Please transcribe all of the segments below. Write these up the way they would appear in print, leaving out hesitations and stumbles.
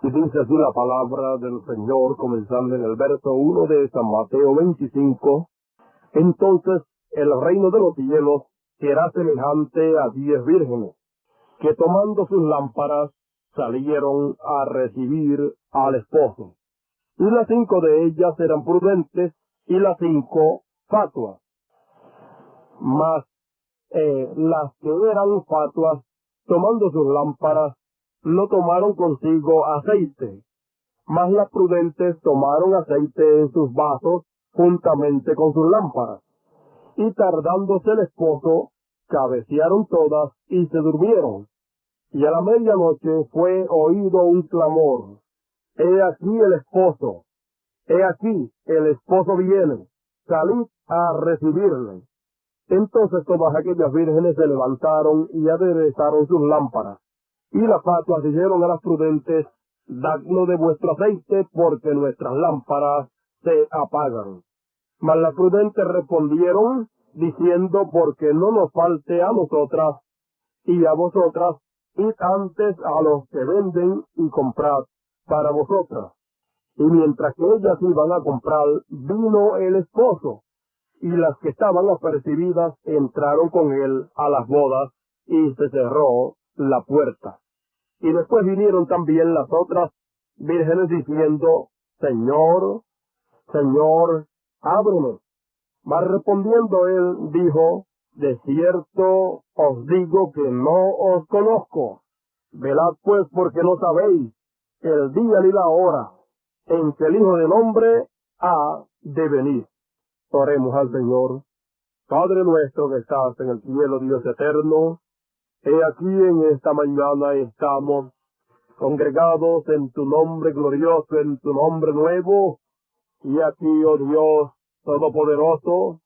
Y dice así la palabra del Señor, comenzando en el verso 1 de San Mateo 25. Entonces el reino de los cielos será semejante a 10 vírgenes, que tomando sus lámparas salieron a recibir al esposo. Y las 5 de ellas eran prudentes y las 5 fatuas. Mas las que eran fatuas, tomando sus lámparas, no tomaron consigo aceite, mas las prudentes tomaron aceite en sus vasos juntamente con sus lámparas. Y tardándose el esposo, cabecearon todas y se durmieron. Y a la medianoche fue oído un clamor: He aquí el esposo, he aquí el esposo viene, salid a recibirle. Entonces todas aquellas vírgenes se levantaron y aderezaron sus lámparas. Y las fatuas dijeron a las prudentes: Dadnos de vuestro aceite, porque nuestras lámparas se apagan. Mas las prudentes respondieron, diciendo: Porque no nos falte a nosotras y a vosotras, id antes a los que venden y comprad para vosotras. Y mientras que ellas iban a comprar, vino el esposo, y las que estaban apercibidas entraron con él a las bodas, y se cerró la puerta. Y después vinieron también las otras vírgenes diciendo: Señor, Señor, ábrenos. Mas respondiendo él, dijo: De cierto os digo que no os conozco. Velad pues, porque no sabéis el día ni la hora en que el Hijo del Hombre ha de venir. Oremos al Señor. Padre nuestro que estás en el cielo, Dios eterno, he aquí en esta mañana estamos congregados en tu nombre glorioso, en tu nombre nuevo, y aquí, oh Dios Todopoderoso,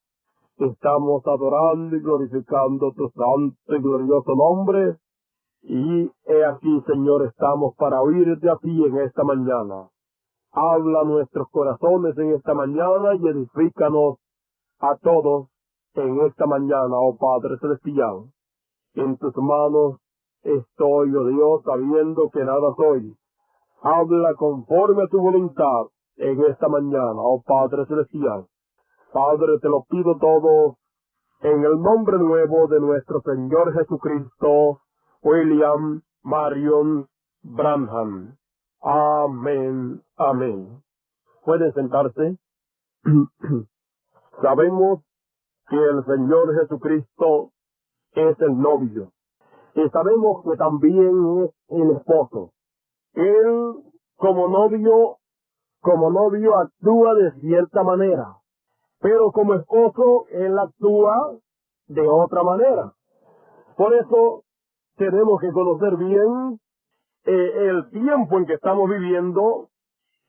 estamos adorando y glorificando tu santo y glorioso nombre, y he aquí, Señor, estamos para oírte a ti en esta mañana. Habla a nuestros corazones en esta mañana y edifícanos a todos en esta mañana, oh Padre Celestial. En tus manos estoy, oh Dios, sabiendo que nada soy. Habla conforme a tu voluntad en esta mañana, oh Padre Celestial. Padre, te lo pido todo en el nombre nuevo de nuestro Señor Jesucristo, William Marion Branham. Amén, amén. ¿Pueden sentarse? Sabemos que el Señor Jesucristo es el novio, y sabemos que también es el esposo. Él, como novio actúa de cierta manera, pero como esposo, él actúa de otra manera. Por eso tenemos que conocer bien el tiempo en que estamos viviendo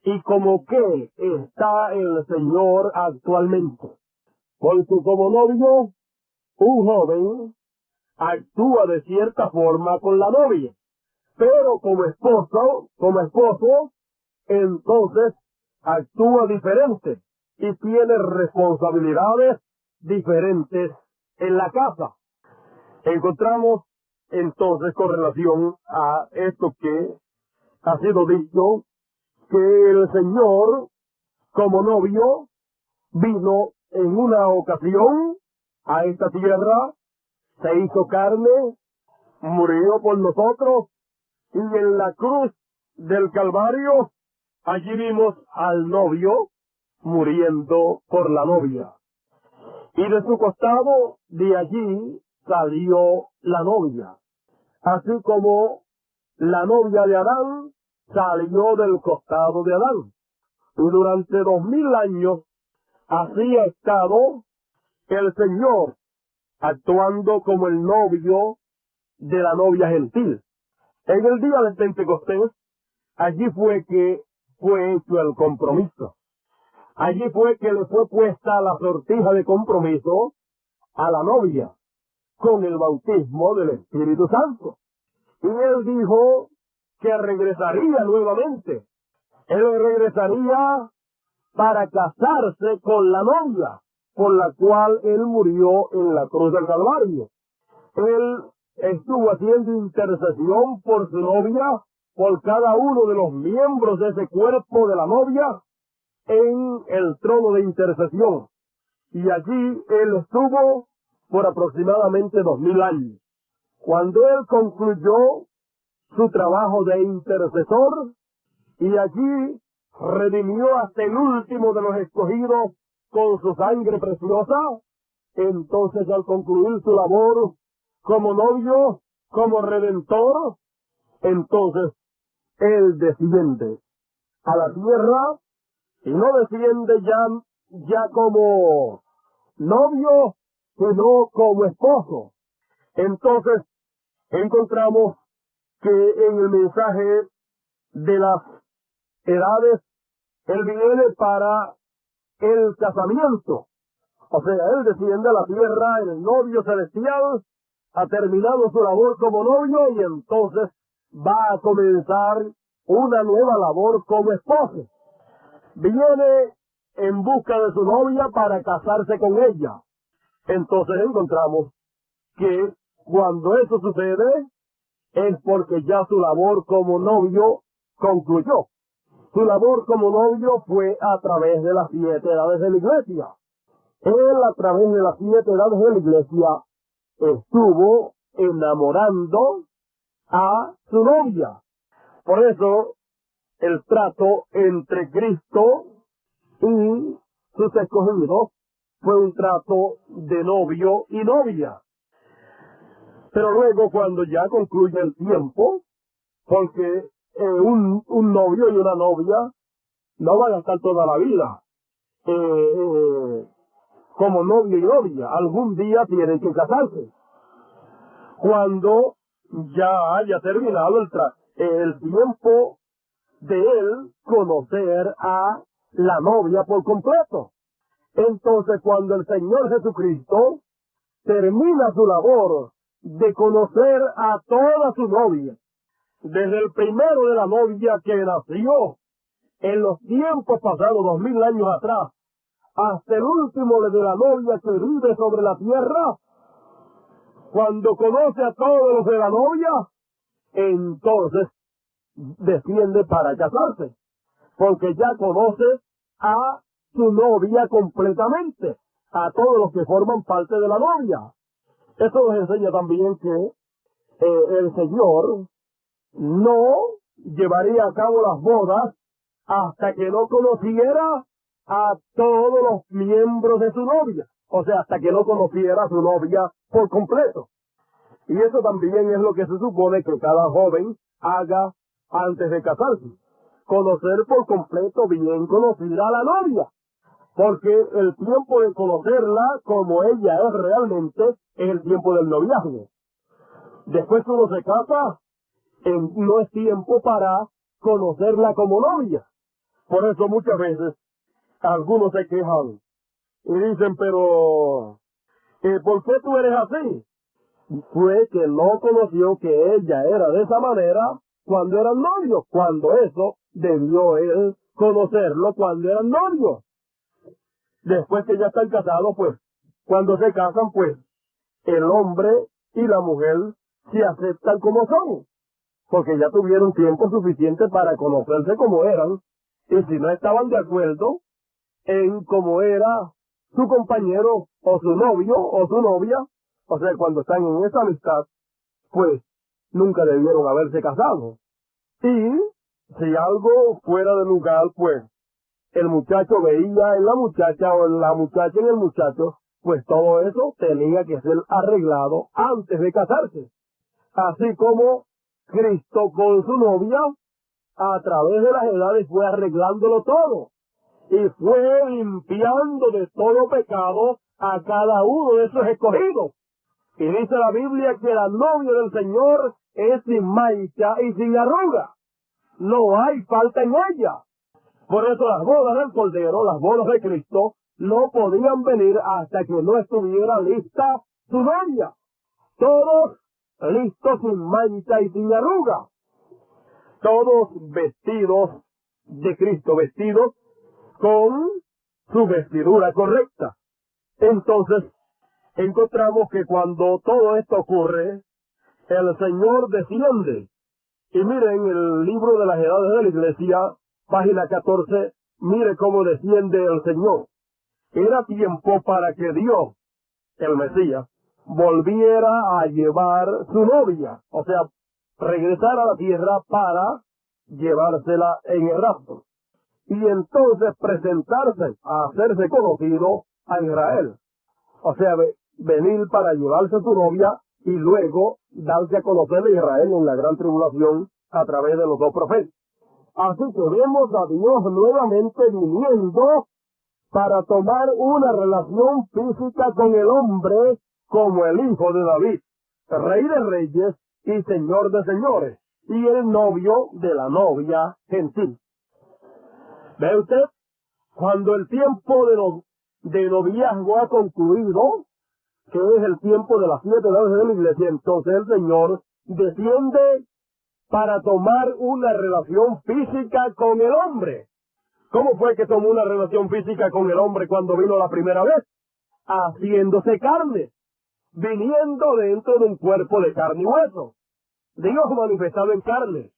y como que está el Señor actualmente. Porque como novio, un joven actúa de cierta forma con la novia, pero como esposo, entonces actúa diferente y tiene responsabilidades diferentes en la casa. Encontramos entonces, con relación a esto que ha sido dicho, que el Señor como novio vino en una ocasión a esta tierra, se hizo carne, murió por nosotros, y en la cruz del Calvario, allí vimos al novio muriendo por la novia. Y de su costado, de allí, salió la novia. Así como la novia de Adán salió del costado de Adán. Y durante 2000 años, así ha estado el Señor actuando como el novio de la novia gentil. En el día del Pentecostés, allí fue que fue hecho el compromiso. Allí fue que le fue puesta la sortija de compromiso a la novia con el bautismo del Espíritu Santo. Y él dijo que regresaría nuevamente. Él regresaría para casarse con la novia, por la cual él murió en la cruz del Calvario. Él estuvo haciendo intercesión por su novia por cada uno de los miembros de ese cuerpo de la novia en el trono de intercesión. Y allí él estuvo por aproximadamente 2000 años. Cuando él concluyó su trabajo de intercesor y allí redimió hasta el último de los escogidos con su sangre preciosa, entonces al concluir su labor como novio, como redentor, entonces él desciende a la tierra y no desciende ya como novio, sino como esposo. Entonces encontramos que en el mensaje de las edades, él viene para el casamiento. O sea, él desciende a la tierra, el novio celestial, ha terminado su labor como novio y entonces va a comenzar una nueva labor como esposo. Viene en busca de su novia para casarse con ella. Entonces encontramos que cuando eso sucede es porque ya su labor como novio concluyó. Su labor como novio fue a través de las 7 edades de la iglesia. Él a través de las 7 edades de la iglesia estuvo enamorando a su novia. Por eso el trato entre Cristo y sus escogidos fue un trato de novio y novia. Pero luego cuando ya concluye el tiempo, porque un novio y una novia no van a estar toda la vida como novio y novia, algún día tienen que casarse. Cuando ya haya terminado el tiempo de él conocer a la novia por completo. Entonces cuando el Señor Jesucristo termina su labor de conocer a toda su novia, desde el primero de la novia que nació en los tiempos pasados, 2000 años atrás, hasta el último de la novia que vive sobre la tierra, cuando conoce a todos los de la novia, entonces desciende para casarse, porque ya conoce a su novia completamente, a todos los que forman parte de la novia. Eso nos enseña también que el Señor no llevaría a cabo las bodas hasta que no conociera a todos los miembros de su novia, o sea, hasta que no conociera a su novia por completo. Y eso también es lo que se supone que cada joven haga antes de casarse, conocer por completo, bien conocida a la novia, porque el tiempo de conocerla como ella es realmente es el tiempo del noviazgo. Después que uno se casa, no es tiempo para conocerla como novia. Por eso muchas veces algunos se quejan y dicen, pero ¿por qué tú eres así? Fue que no conoció que ella era de esa manera cuando eran novios, cuando eso debió él conocerlo cuando eran novios. Después que ya están casados, pues, cuando se casan, pues, el hombre y la mujer se aceptan como son, porque ya tuvieron tiempo suficiente para conocerse como eran, y si no estaban de acuerdo en cómo era su compañero o su novio o su novia, o sea, cuando están en esa amistad, pues nunca debieron haberse casado. Y si algo fuera de lugar, pues el muchacho veía en la muchacha o la muchacha en el muchacho, pues todo eso tenía que ser arreglado antes de casarse. Así como Cristo con su novia, a través de las edades fue arreglándolo todo y fue limpiando de todo pecado a cada uno de esos escogidos. Y dice la Biblia que la novia del Señor es sin mancha y sin arruga. No hay falta en ella. Por eso las bodas del Cordero, las bodas de Cristo, no podían venir hasta que no estuviera lista su novia. Todos listos sin mancha y sin arruga. Todos vestidos de Cristo, vestidos con su vestidura correcta. Entonces, encontramos que cuando todo esto ocurre, el Señor desciende Y miren el libro de las edades de la iglesia, página 14, mire cómo desciende el Señor. Era tiempo para que Dios, el Mesías, volviera a llevar su novia, o sea, regresar a la tierra para llevársela en el rapto. Y entonces presentarse a hacerse conocido a Israel. O sea, venir para llevarse a su novia y luego darse a conocer a Israel en la gran tribulación a través de los dos profetas. Así que vemos a Dios nuevamente viniendo para tomar una relación física con el hombre como el hijo de David, rey de reyes y señor de señores, y el novio de la novia gentil. ¿Ve usted? Cuando el tiempo de noviazgo ha concluido, que es el tiempo de las 7 edades de la iglesia, entonces el Señor desciende para tomar una relación física con el hombre. ¿Cómo fue que tomó una relación física con el hombre cuando vino la primera vez? Haciéndose carne, viniendo dentro de un cuerpo de carne y hueso. Dios manifestado en carne.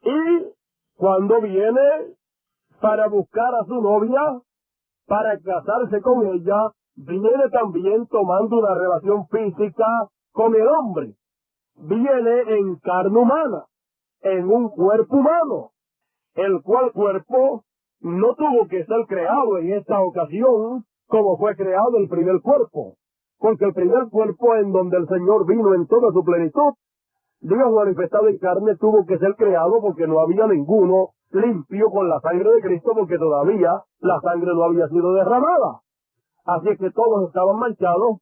Y cuando viene para buscar a su novia, para casarse con ella, viene también tomando una relación física con el hombre. Viene en carne humana, en un cuerpo humano, el cual cuerpo no tuvo que ser creado en esta ocasión como fue creado el primer cuerpo, porque el primer cuerpo en donde el Señor vino en toda su plenitud, Dios manifestado en carne, tuvo que ser creado porque no había ninguno limpio con la sangre de Cristo, porque todavía la sangre no había sido derramada. Así es que todos estaban manchados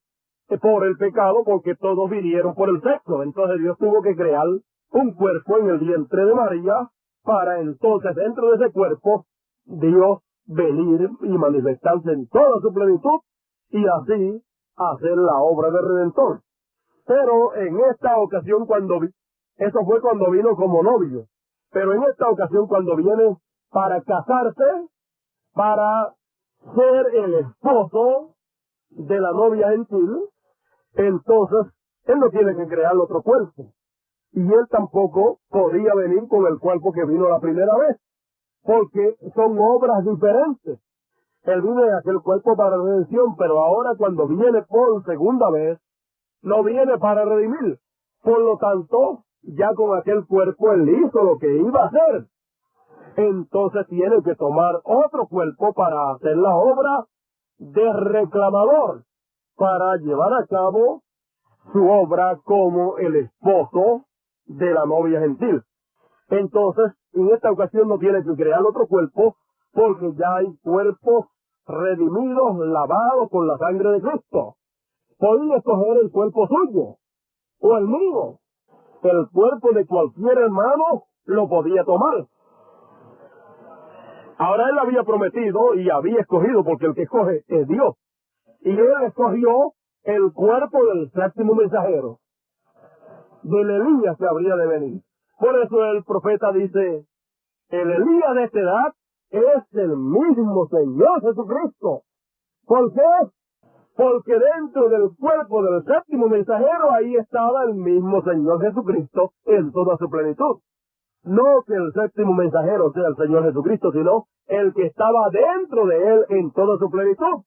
por el pecado, porque todos vinieron por el sexo. Entonces Dios tuvo que crear un cuerpo en el vientre de María, para entonces dentro de ese cuerpo Dios venir y manifestarse en toda su plenitud y así hacer la obra del Redentor. Pero en esta ocasión eso fue cuando vino como novio, pero en esta ocasión cuando viene para casarse, para ser el esposo de la novia gentil, entonces él no tiene que crear otro cuerpo. Y él tampoco podía venir con el cuerpo que vino la primera vez, porque son obras diferentes. Él vino en aquel cuerpo para redención, pero ahora cuando viene por segunda vez, no viene para redimir. Por lo tanto, ya con aquel cuerpo él hizo lo que iba a hacer. Entonces tiene que tomar otro cuerpo para hacer la obra de reclamador, para llevar a cabo su obra como el esposo de la novia gentil. Entonces, en esta ocasión no tiene que crear otro cuerpo, porque ya hay cuerpos redimidos, lavados con la sangre de Cristo. Podía escoger el cuerpo suyo, o el mío. El cuerpo de cualquier hermano lo podía tomar. Ahora él había prometido y había escogido, porque el que escoge es Dios. Y él escogió el cuerpo del séptimo mensajero, del Elías que habría de venir. Por eso el profeta dice, el Elías de esta edad es el mismo Señor Jesucristo. ¿Por qué? Porque dentro del cuerpo del séptimo mensajero ahí estaba el mismo Señor Jesucristo en toda su plenitud. No que el séptimo mensajero sea el Señor Jesucristo, sino el que estaba dentro de él en toda su plenitud.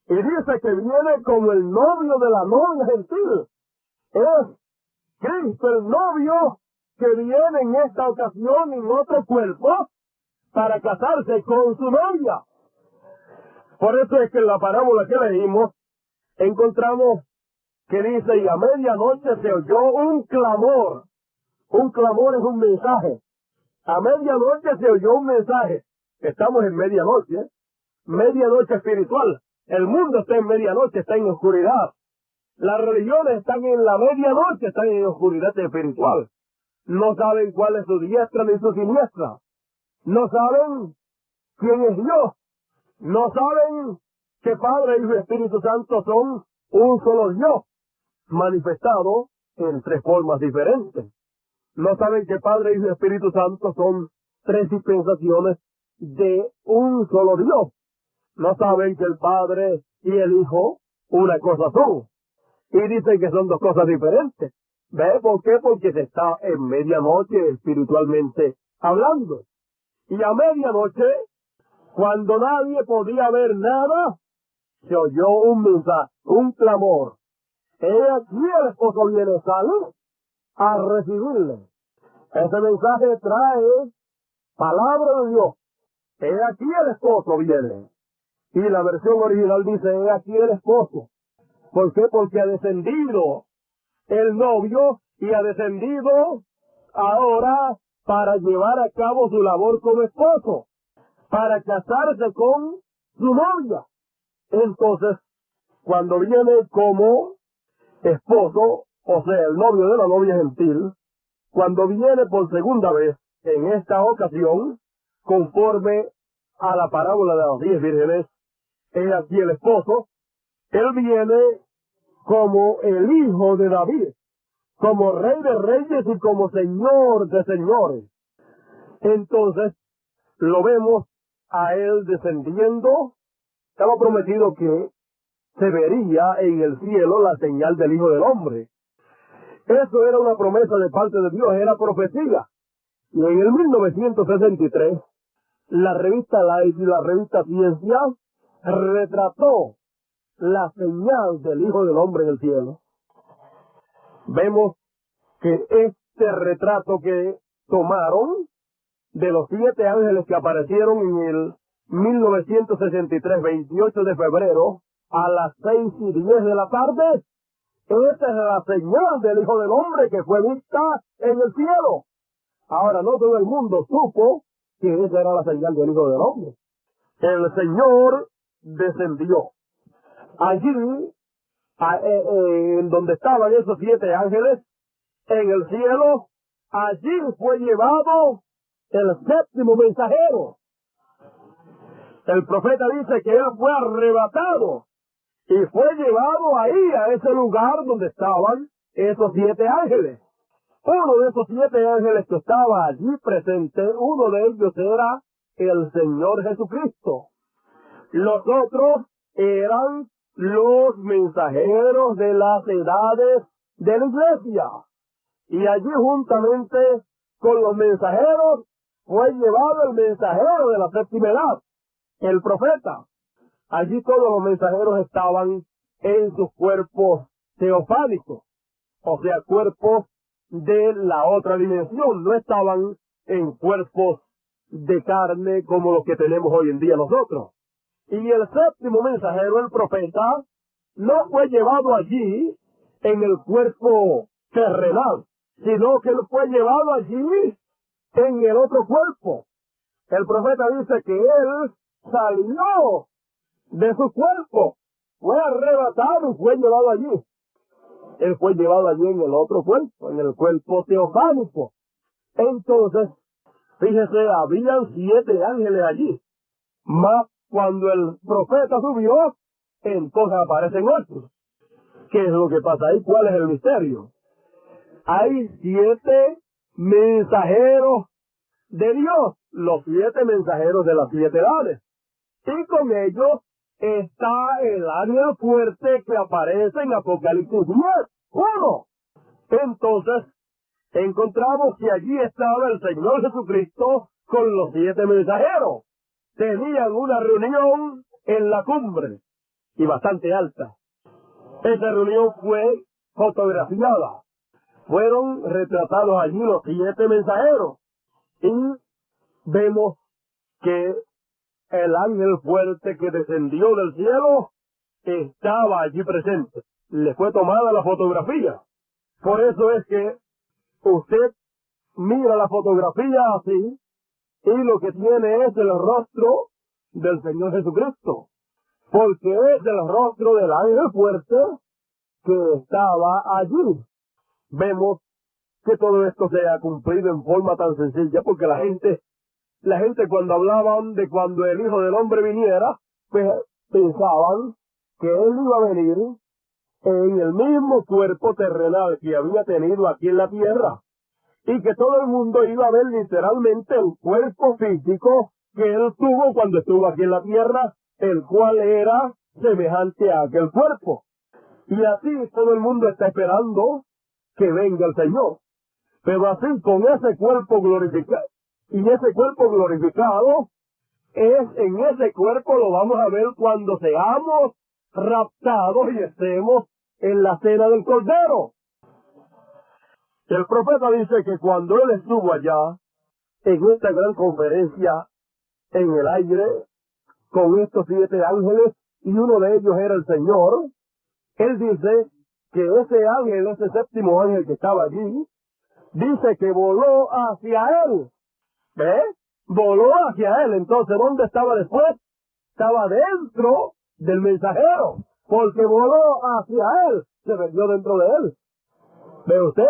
Y dice que viene como el novio de la novia gentil. Es Cristo el novio que viene en esta ocasión en otro cuerpo para casarse con su novia. Por eso es que en la parábola que leímos encontramos que dice, y a medianoche se oyó un clamor. Un clamor es un mensaje. A medianoche se oyó un mensaje. Estamos en medianoche, medianoche espiritual. El mundo está en medianoche, está en oscuridad. Las religiones están en la medianoche, están en oscuridad espiritual. No saben cuál es su diestra ni su siniestra. No saben quién es Dios. No saben que Padre, Hijo y Espíritu Santo son un solo Dios, manifestado en tres formas diferentes. No saben que Padre, Hijo y Espíritu Santo son tres dispensaciones de un solo Dios. No saben que el Padre y el Hijo una cosa son. Y dicen que son dos cosas diferentes. ¿Ve por qué? Porque se está en medianoche espiritualmente hablando. Y a medianoche, cuando nadie podía ver nada, se oyó un mensaje, un clamor. He aquí el esposo viene, sale a recibirle. Ese mensaje trae palabra de Dios. He aquí el esposo viene. Y la versión original dice, he aquí el esposo. ¿Por qué? Porque ha descendido el novio y ha descendido ahora para llevar a cabo su labor como esposo, para casarse con su novia. Entonces, cuando viene como esposo, o sea, el novio de la novia gentil, cuando viene por segunda vez, en esta ocasión, conforme a la parábola de las 10 vírgenes, es aquí el esposo, él viene como el hijo de David, como rey de reyes y como señor de señores. Entonces, lo vemos a él descendiendo. Estaba prometido que se vería en el cielo la señal del Hijo del Hombre. Eso era una promesa de parte de Dios, era profecía. Y en el 1963, la revista Life y la revista Ciencia retrató la señal del Hijo del Hombre en el cielo. Vemos que este retrato que tomaron de los 7 ángeles que aparecieron en el 1963, 28 de febrero, a las 6:10 de la tarde, esa es la señal del Hijo del Hombre que fue vista en el cielo. Ahora, no todo el mundo supo que esa era la señal del Hijo del Hombre. El Señor descendió. Allí, en donde estaban esos 7 ángeles, en el cielo, allí fue llevado el 7º mensajero. El profeta dice que él fue arrebatado y fue llevado ahí, a ese lugar donde estaban esos 7 ángeles. Uno de esos 7 ángeles que estaba allí presente, uno de ellos era el Señor Jesucristo. Los otros eran los mensajeros de las edades de la iglesia. Y allí juntamente con los mensajeros fue llevado el mensajero de la 7ª edad, el profeta. Allí todos los mensajeros estaban en sus cuerpos teofánicos, o sea, cuerpos de la otra dimensión, no estaban en cuerpos de carne como los que tenemos hoy en día nosotros. Y el 7º mensajero, el profeta, no fue llevado allí en el cuerpo terrenal, sino que él fue llevado allí en el otro cuerpo. El profeta dice que él salió de su cuerpo, fue arrebatado y fue llevado allí. Él fue llevado allí en el otro cuerpo, en el cuerpo teofánico. Entonces, fíjese, habían 7 ángeles allí. Más cuando el profeta subió, entonces aparecen 8. ¿Qué es lo que pasa ahí? ¿Cuál es el misterio? Hay 7 mensajeros de Dios, los 7 mensajeros de las 7 edades. Y con ellos está el ángel fuerte que aparece en Apocalipsis 10:1. Entonces, encontramos que allí estaba el Señor Jesucristo con los 7 mensajeros. Tenían una reunión en la cumbre, y bastante alta. Esa reunión fue fotografiada. Fueron retratados allí los 7 mensajeros. Y vemos que el ángel fuerte que descendió del cielo estaba allí presente. Le fue tomada la fotografía. Por eso es que usted mira la fotografía así y lo que tiene es el rostro del Señor Jesucristo. Porque es el rostro del ángel fuerte que estaba allí. Vemos que todo esto se ha cumplido en forma tan sencilla porque la gente cuando hablaban de cuando el Hijo del Hombre viniera, pues pensaban que él iba a venir en el mismo cuerpo terrenal que había tenido aquí en la tierra y que todo el mundo iba a ver literalmente el cuerpo físico que él tuvo cuando estuvo aquí en la tierra, el cual era semejante a aquel cuerpo. Y así todo el mundo está esperando que venga el Señor. Pero así, con ese cuerpo glorificado, y ese cuerpo glorificado, en ese cuerpo lo vamos a ver cuando seamos raptados y estemos en la cena del Cordero. El profeta dice que cuando él estuvo allá, en esta gran conferencia en el aire, con estos 7 ángeles, y uno de ellos era el Señor, él dice que ese ángel, ese séptimo ángel que estaba allí, dice que voló hacia él. ¿Ve? Voló hacia él. Entonces, ¿dónde estaba después? Estaba dentro del mensajero, porque voló hacia él, se metió dentro de él. ¿Ve usted?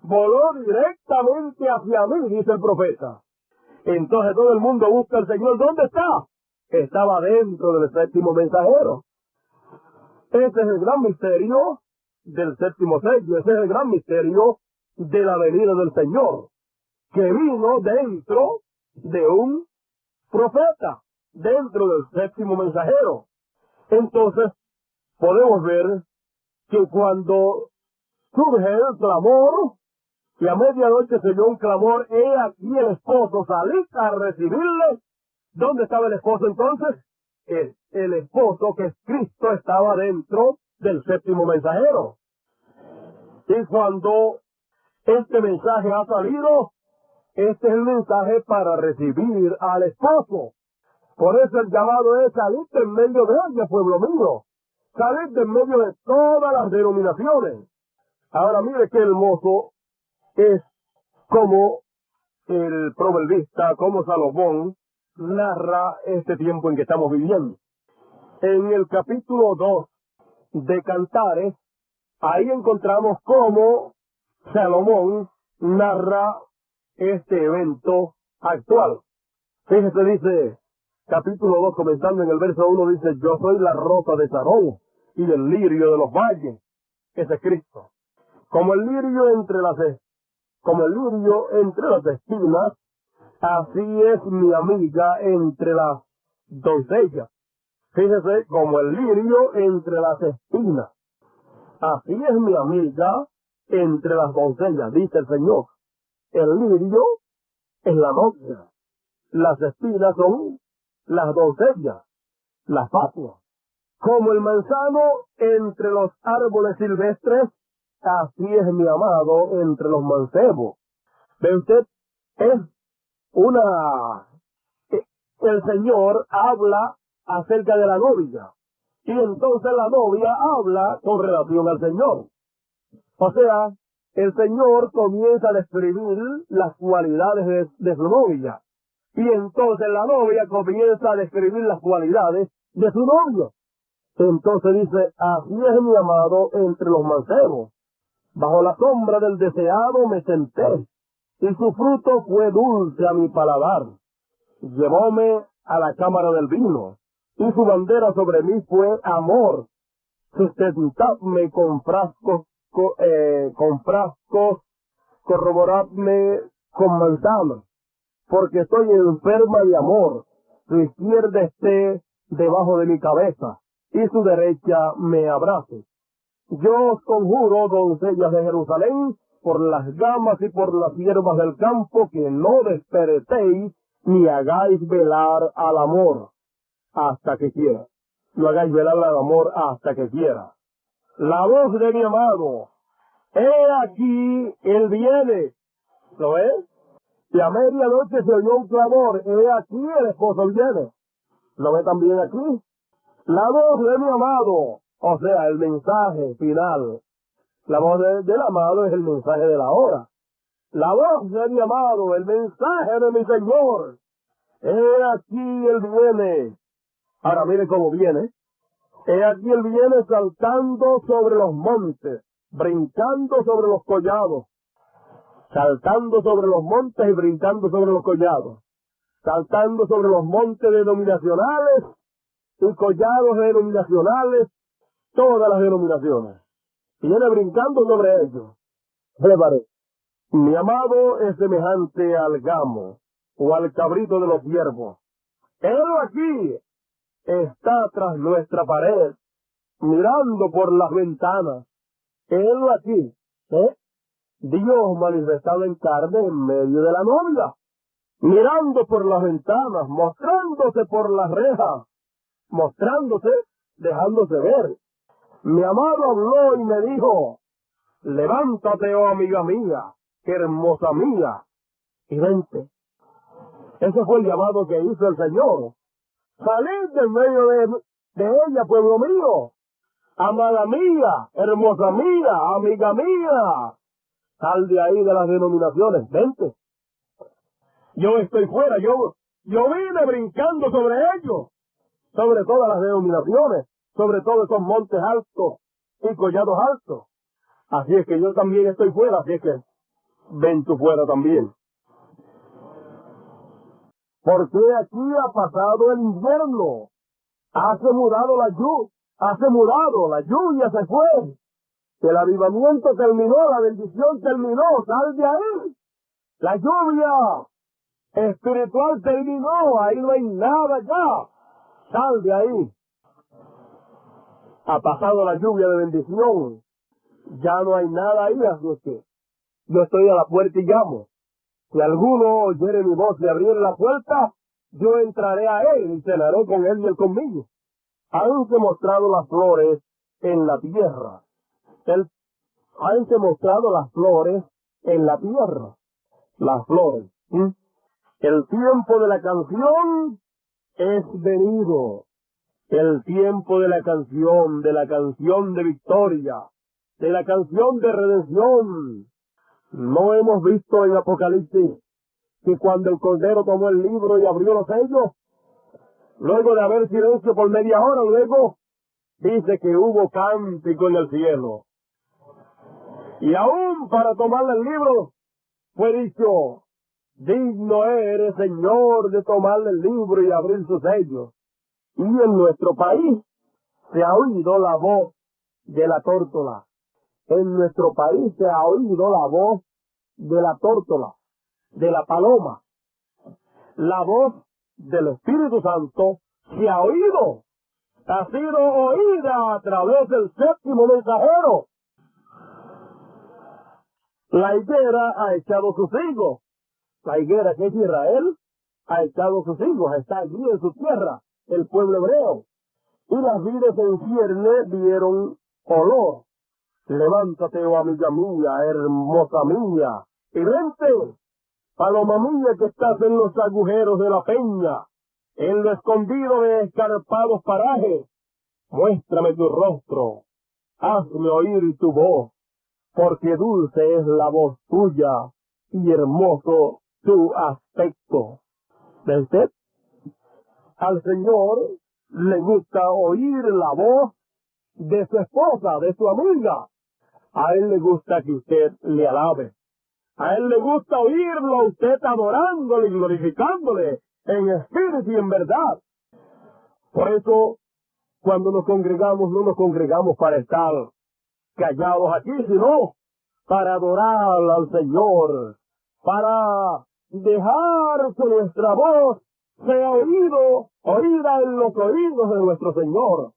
Voló directamente hacia mí, dice el profeta. Entonces todo el mundo busca al Señor. ¿Dónde está? Estaba dentro del séptimo mensajero. Ese es el gran misterio del séptimo sello. Ese es el gran misterio de la venida del Señor, que vino dentro de un profeta, dentro del séptimo mensajero. Entonces podemos ver que cuando surge el clamor, y a medianoche se oyó un clamor, he aquí el esposo, salid a recibirle. ¿Dónde estaba el esposo entonces? El esposo, que es Cristo, estaba dentro del séptimo mensajero. Y cuando este mensaje ha salido, este es el mensaje para recibir al esposo. Por eso el llamado es: salid en medio de ella, pueblo mío. Salid en medio de todas las denominaciones. Ahora mire qué hermoso es como el proverbista, como Salomón, narra este tiempo en que estamos viviendo. En el capítulo 2 de Cantares, ahí encontramos cómo Salomón narra este evento actual. Fíjese, dice, capítulo 2, comenzando en el verso 1, dice: yo soy la rosa de Sarón y el lirio de los valles. Ese es Cristo. Como el lirio entre las espinas, así es mi amiga entre las doncellas. Fíjese, como el lirio entre las espinas, así es mi amiga entre las doncellas, dice el Señor. El lirio es la novia, las espinas son las doncellas, las fatuas. Como el manzano entre los árboles silvestres, así es mi amado entre los mancebos. ¿Ve usted? El Señor habla acerca de la novia, y entonces la novia habla con relación al Señor. O sea, el Señor comienza a describir las cualidades de su novia, y entonces la novia comienza a describir las cualidades de su novio. Entonces dice: así es mi amado entre los mancebos. Bajo la sombra del deseado me senté, y su fruto fue dulce a mi paladar. Llevóme a la cámara del vino, y su bandera sobre mí fue amor. Sustentadme con frascos, corroboradme con manzanas, porque estoy enferma de amor. Su izquierda esté debajo de mi cabeza, y su derecha me abrace. Yo os conjuro, doncellas de Jerusalén, por las gamas y por las hierbas del campo, que no despertéis ni hagáis velar al amor hasta que quiera. No hagáis velar al amor hasta que quiera. La voz de mi amado, he aquí, él viene. ¿Lo ves? Y a medianoche se oyó un clamor, he aquí, el esposo viene. ¿Lo ve también aquí? La voz de mi amado, o sea, el mensaje final. La voz del amado es el mensaje de la hora. La voz de mi amado, el mensaje de mi Señor. He aquí él viene. Ahora mire cómo viene. He aquí él viene saltando sobre los montes, brincando sobre los collados. Saltando sobre los montes y brincando sobre los collados. Saltando sobre los montes denominacionales y collados denominacionales, todas las denominaciones. Y viene brincando sobre ellos. Prepare. Mi amado es semejante al gamo o al cabrito de los ciervos. Él aquí está tras nuestra pared, mirando por las ventanas. Él aquí, Dios manifestado en carne en medio de la novia, mirando por las ventanas, mostrándose por las rejas, mostrándose, dejándose ver. Mi amado habló y me dijo: levántate, oh amiga mía, hermosa mía, y vente. Ese fue el llamado que hizo el Señor. Salid de en medio de ella, pueblo mío, amada mía, hermosa mía, amiga mía. Sal de ahí de las denominaciones, vente. Yo estoy fuera, yo vine brincando sobre ellos, sobre todas las denominaciones, sobre todos esos montes altos y collados altos. Así es que yo también estoy fuera, así es que ven tú fuera también. Porque aquí ha pasado el invierno, hace mudado la lluvia se fue, el avivamiento terminó, la bendición terminó, sal de ahí. La lluvia espiritual terminó, ahí no hay nada ya, sal de ahí. Ha pasado la lluvia de bendición, ya no hay nada ahí, así es que yo estoy a la puerta y llamo. Si alguno oyere mi voz y abriere la puerta, yo entraré a él y cenaré con él y él conmigo. Hanse mostrado las flores en la tierra. Hanse mostrado las flores en la tierra. Las flores. El tiempo de la canción es venido. El tiempo de la canción de victoria, de la canción de redención. No hemos visto en Apocalipsis que cuando el Cordero tomó el libro y abrió los sellos, luego de haber silencio por media hora, luego dice que hubo cántico en el cielo. Y aún para tomar el libro fue dicho: digno eres, Señor, de tomarle el libro y abrir sus sellos. Y en nuestro país se ha oído la voz de la tórtola. En nuestro país se ha oído la voz de la tórtola, de la paloma. La voz del Espíritu Santo se ha oído. Ha sido oída a través del séptimo mensajero. La higuera ha echado sus higos. La higuera, que es Israel, ha echado sus higos. Está allí en su tierra, el pueblo hebreo. Y las vides en cierne dieron olor. Levántate, oh amiga mía, hermosa mía, y vente, paloma mía, que estás en los agujeros de la peña, en lo escondido de escarpados parajes. Muéstrame tu rostro, hazme oír tu voz, porque dulce es la voz tuya y hermoso tu aspecto. ¿Ve usted? Al Señor le gusta oír la voz de su esposa, de su amiga. A Él le gusta que usted le alabe. A Él le gusta oírlo a usted adorándole y glorificándole en espíritu y en verdad. Por eso, cuando nos congregamos, no nos congregamos para estar callados aquí, sino para adorar al Señor, para dejar que nuestra voz sea oída en los oídos de nuestro Señor.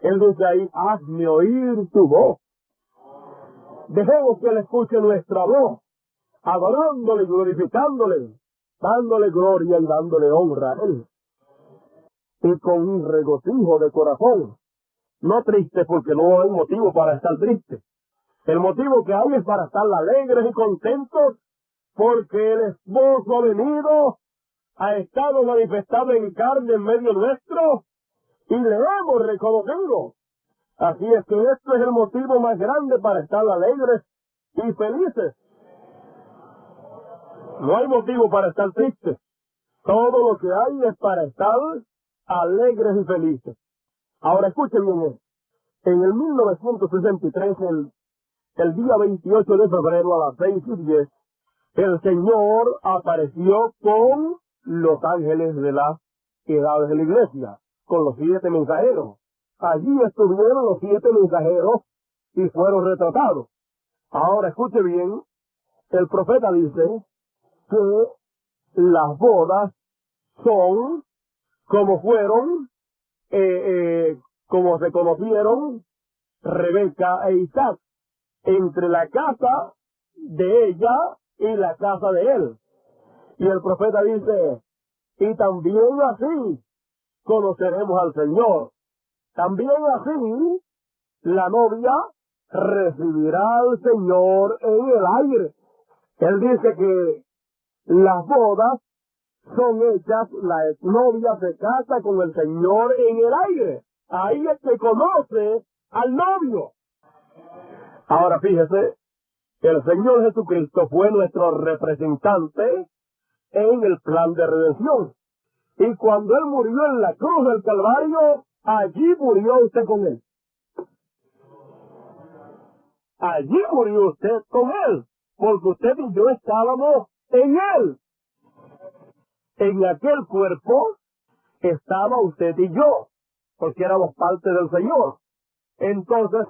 Él dice ahí: hazme oír tu voz. Dejemos que Él escuche nuestra voz, adorándole y glorificándole, dándole gloria y dándole honra a Él. Y con un regocijo de corazón, no triste, porque no hay motivo para estar triste. El motivo que hay es para estar alegres y contentos, porque el esposo ha venido, ha estado manifestado en carne en medio nuestro, y le hemos reconocido. Así es que este es el motivo más grande para estar alegres y felices. No hay motivo para estar tristes. Todo lo que hay es para estar alegres y felices. Ahora escuchen bien esto. En el 1963, el día 28 de febrero a las 6:10, el Señor apareció con los ángeles de las edades de la iglesia, con los 7 mensajeros. Allí estuvieron los 7 mensajeros y fueron retratados. Ahora escuche bien, el profeta dice que las bodas son como fueron, como se conocieron Rebeca e Isaac, entre la casa de ella y la casa de él. Y el profeta dice, y también así conoceremos al Señor. También así la novia recibirá al Señor en el aire. Él dice que las bodas son hechas, la novia se casa con el Señor en el aire. Ahí es que conoce al novio. Ahora fíjese, el Señor Jesucristo fue nuestro representante en el plan de redención. Y cuando Él murió en la cruz del Calvario, allí murió usted con Él. Allí murió usted con Él, porque usted y yo estábamos en Él. En aquel cuerpo estaba usted y yo, porque éramos parte del Señor. Entonces,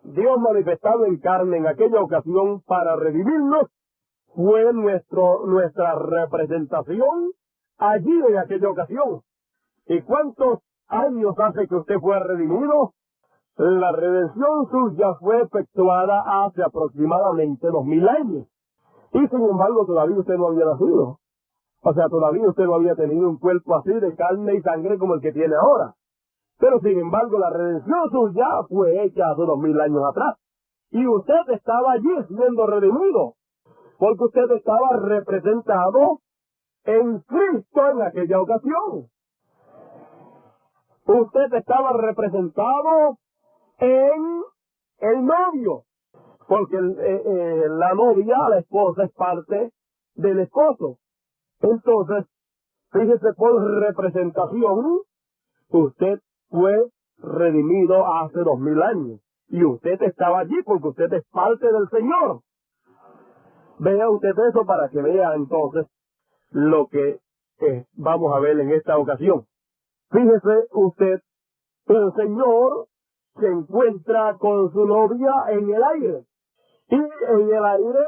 Dios manifestado en carne en aquella ocasión para redimirnos, fue nuestra representación allí en aquella ocasión. ¿Y cuántos años hace que usted fue redimido? La redención suya fue efectuada hace aproximadamente 2000 años. Y sin embargo todavía usted no había nacido. O sea, todavía usted no había tenido un cuerpo así de carne y sangre como el que tiene ahora. Pero sin embargo la redención suya fue hecha hace 2000 años atrás. Y usted estaba allí siendo redimido, porque usted estaba representado en Cristo en aquella ocasión. Usted estaba representado en el novio, porque la novia, la esposa, es parte del esposo. Entonces, fíjese, por representación, usted fue redimido hace 2000 años. Y usted estaba allí porque usted es parte del Señor. Vea usted eso para que vea entonces lo que vamos a ver en esta ocasión. Fíjese usted, el Señor se encuentra con su novia en el aire. Y en el aire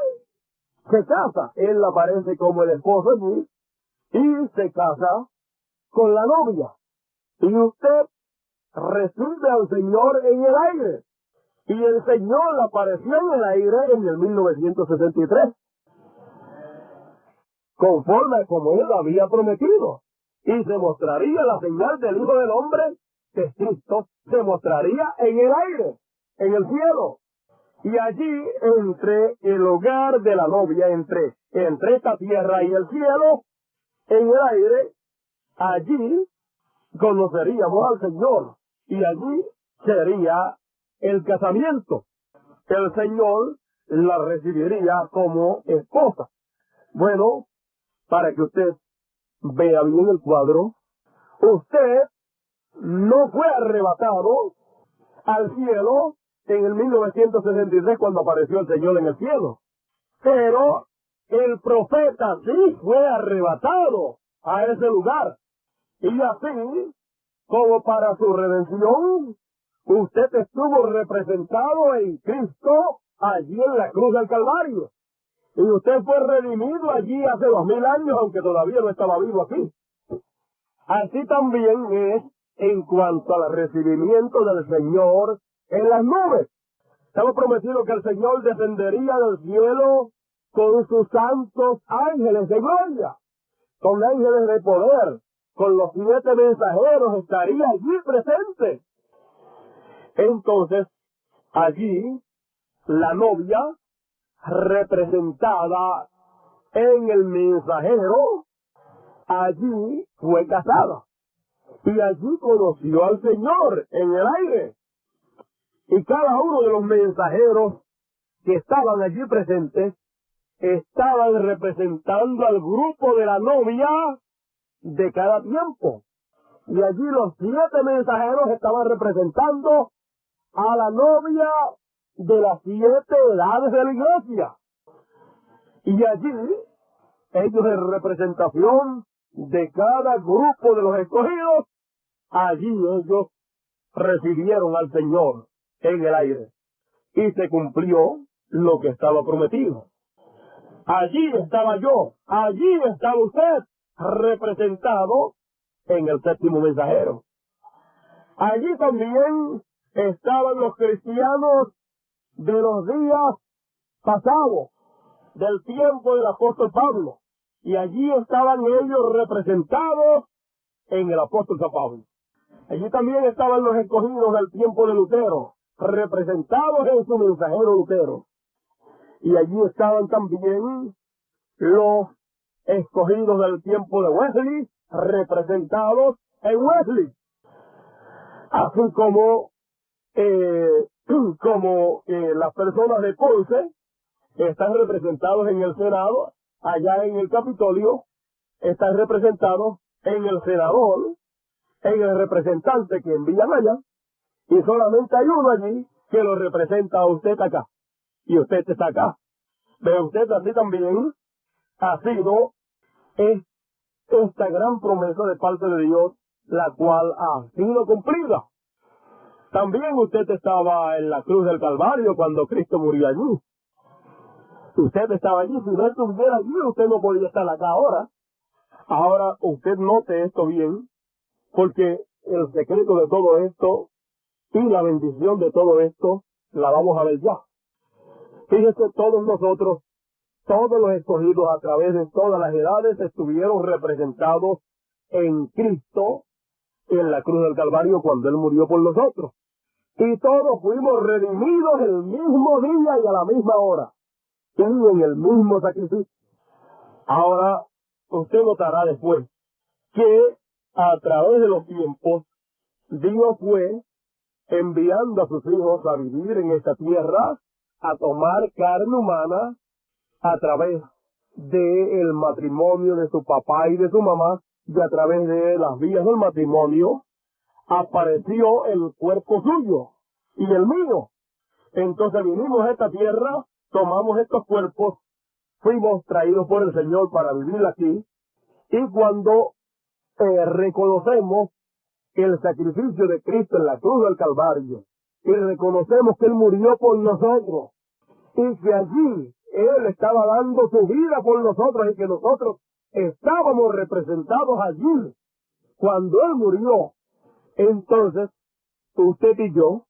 se casa. Él aparece como el esposo allí y se casa con la novia. Y usted recibe al Señor en el aire. Y el Señor apareció en el aire en el 1963. Conforme a como Él había prometido. Y se mostraría la señal del Hijo del Hombre, que es Cristo, se mostraría en el aire, en el cielo. Y allí, entre el hogar de la novia, entre esta tierra y el cielo, en el aire, allí conoceríamos al Señor. Y allí sería el casamiento. El Señor la recibiría como esposa. Bueno, para que usted vea bien el cuadro, usted no fue arrebatado al cielo en el 1963 cuando apareció el Señor en el cielo. Pero el profeta sí fue arrebatado a ese lugar. Y así, como para su redención, usted estuvo representado en Cristo allí en la cruz del Calvario. Y usted fue redimido allí hace 2000 años, aunque todavía no estaba vivo aquí. Así también es en cuanto al recibimiento del Señor en las nubes. Estaba prometido que el Señor descendería del cielo con sus santos ángeles de gloria, con ángeles de poder, con los 7 mensajeros, estaría allí presente. Entonces, allí, la novia, representada en el mensajero, allí fue casada. Y allí conoció al Señor en el aire. Y cada uno de los mensajeros que estaban allí presentes, estaban representando al grupo de la novia de cada tiempo. Y allí los 7 mensajeros estaban representando a la novia de las 7 edades de la iglesia. Y allí, ellos en representación de cada grupo de los escogidos, allí ellos recibieron al Señor en el aire. Y se cumplió lo que estaba prometido. Allí estaba yo, allí estaba usted, representado en el 7º mensajero. Allí también estaban los cristianos de los días pasados, del tiempo del apóstol Pablo. Y allí estaban ellos representados en el apóstol San Pablo. Allí también estaban los escogidos del tiempo de Lutero, representados en su mensajero Lutero. Y allí estaban también los escogidos del tiempo de Wesley, representados en Wesley. Así como las personas de Ponce están representados en el Senado, allá en el Capitolio, están representados en el senador, en el representante que envían allá, y solamente hay uno allí que lo representa a usted acá, y usted está acá. Pero usted así también ha sido esta gran promesa de parte de Dios, la cual ha sido cumplida. También usted estaba en la cruz del Calvario cuando Cristo murió allí. Usted estaba allí. Si no estuviera allí, usted no podía estar acá ahora. Ahora usted note esto bien, porque el secreto de todo esto y la bendición de todo esto la vamos a ver ya. Fíjese, todos nosotros, todos los escogidos a través de todas las edades estuvieron representados en Cristo en la cruz del Calvario cuando Él murió por nosotros. Y todos fuimos redimidos el mismo día y a la misma hora, y en el mismo sacrificio. Ahora, usted notará después que a través de los tiempos, Dios fue enviando a sus hijos a vivir en esta tierra, a tomar carne humana a través del matrimonio de su papá y de su mamá, y a través de las vías del matrimonio apareció el cuerpo suyo y el mío. Entonces vinimos a esta tierra, tomamos estos cuerpos, fuimos traídos por el Señor para vivir aquí, y cuando reconocemos el sacrificio de Cristo en la cruz del Calvario, y reconocemos que Él murió por nosotros, y que allí Él estaba dando su vida por nosotros, y que nosotros estábamos representados allí cuando Él murió, entonces usted y yo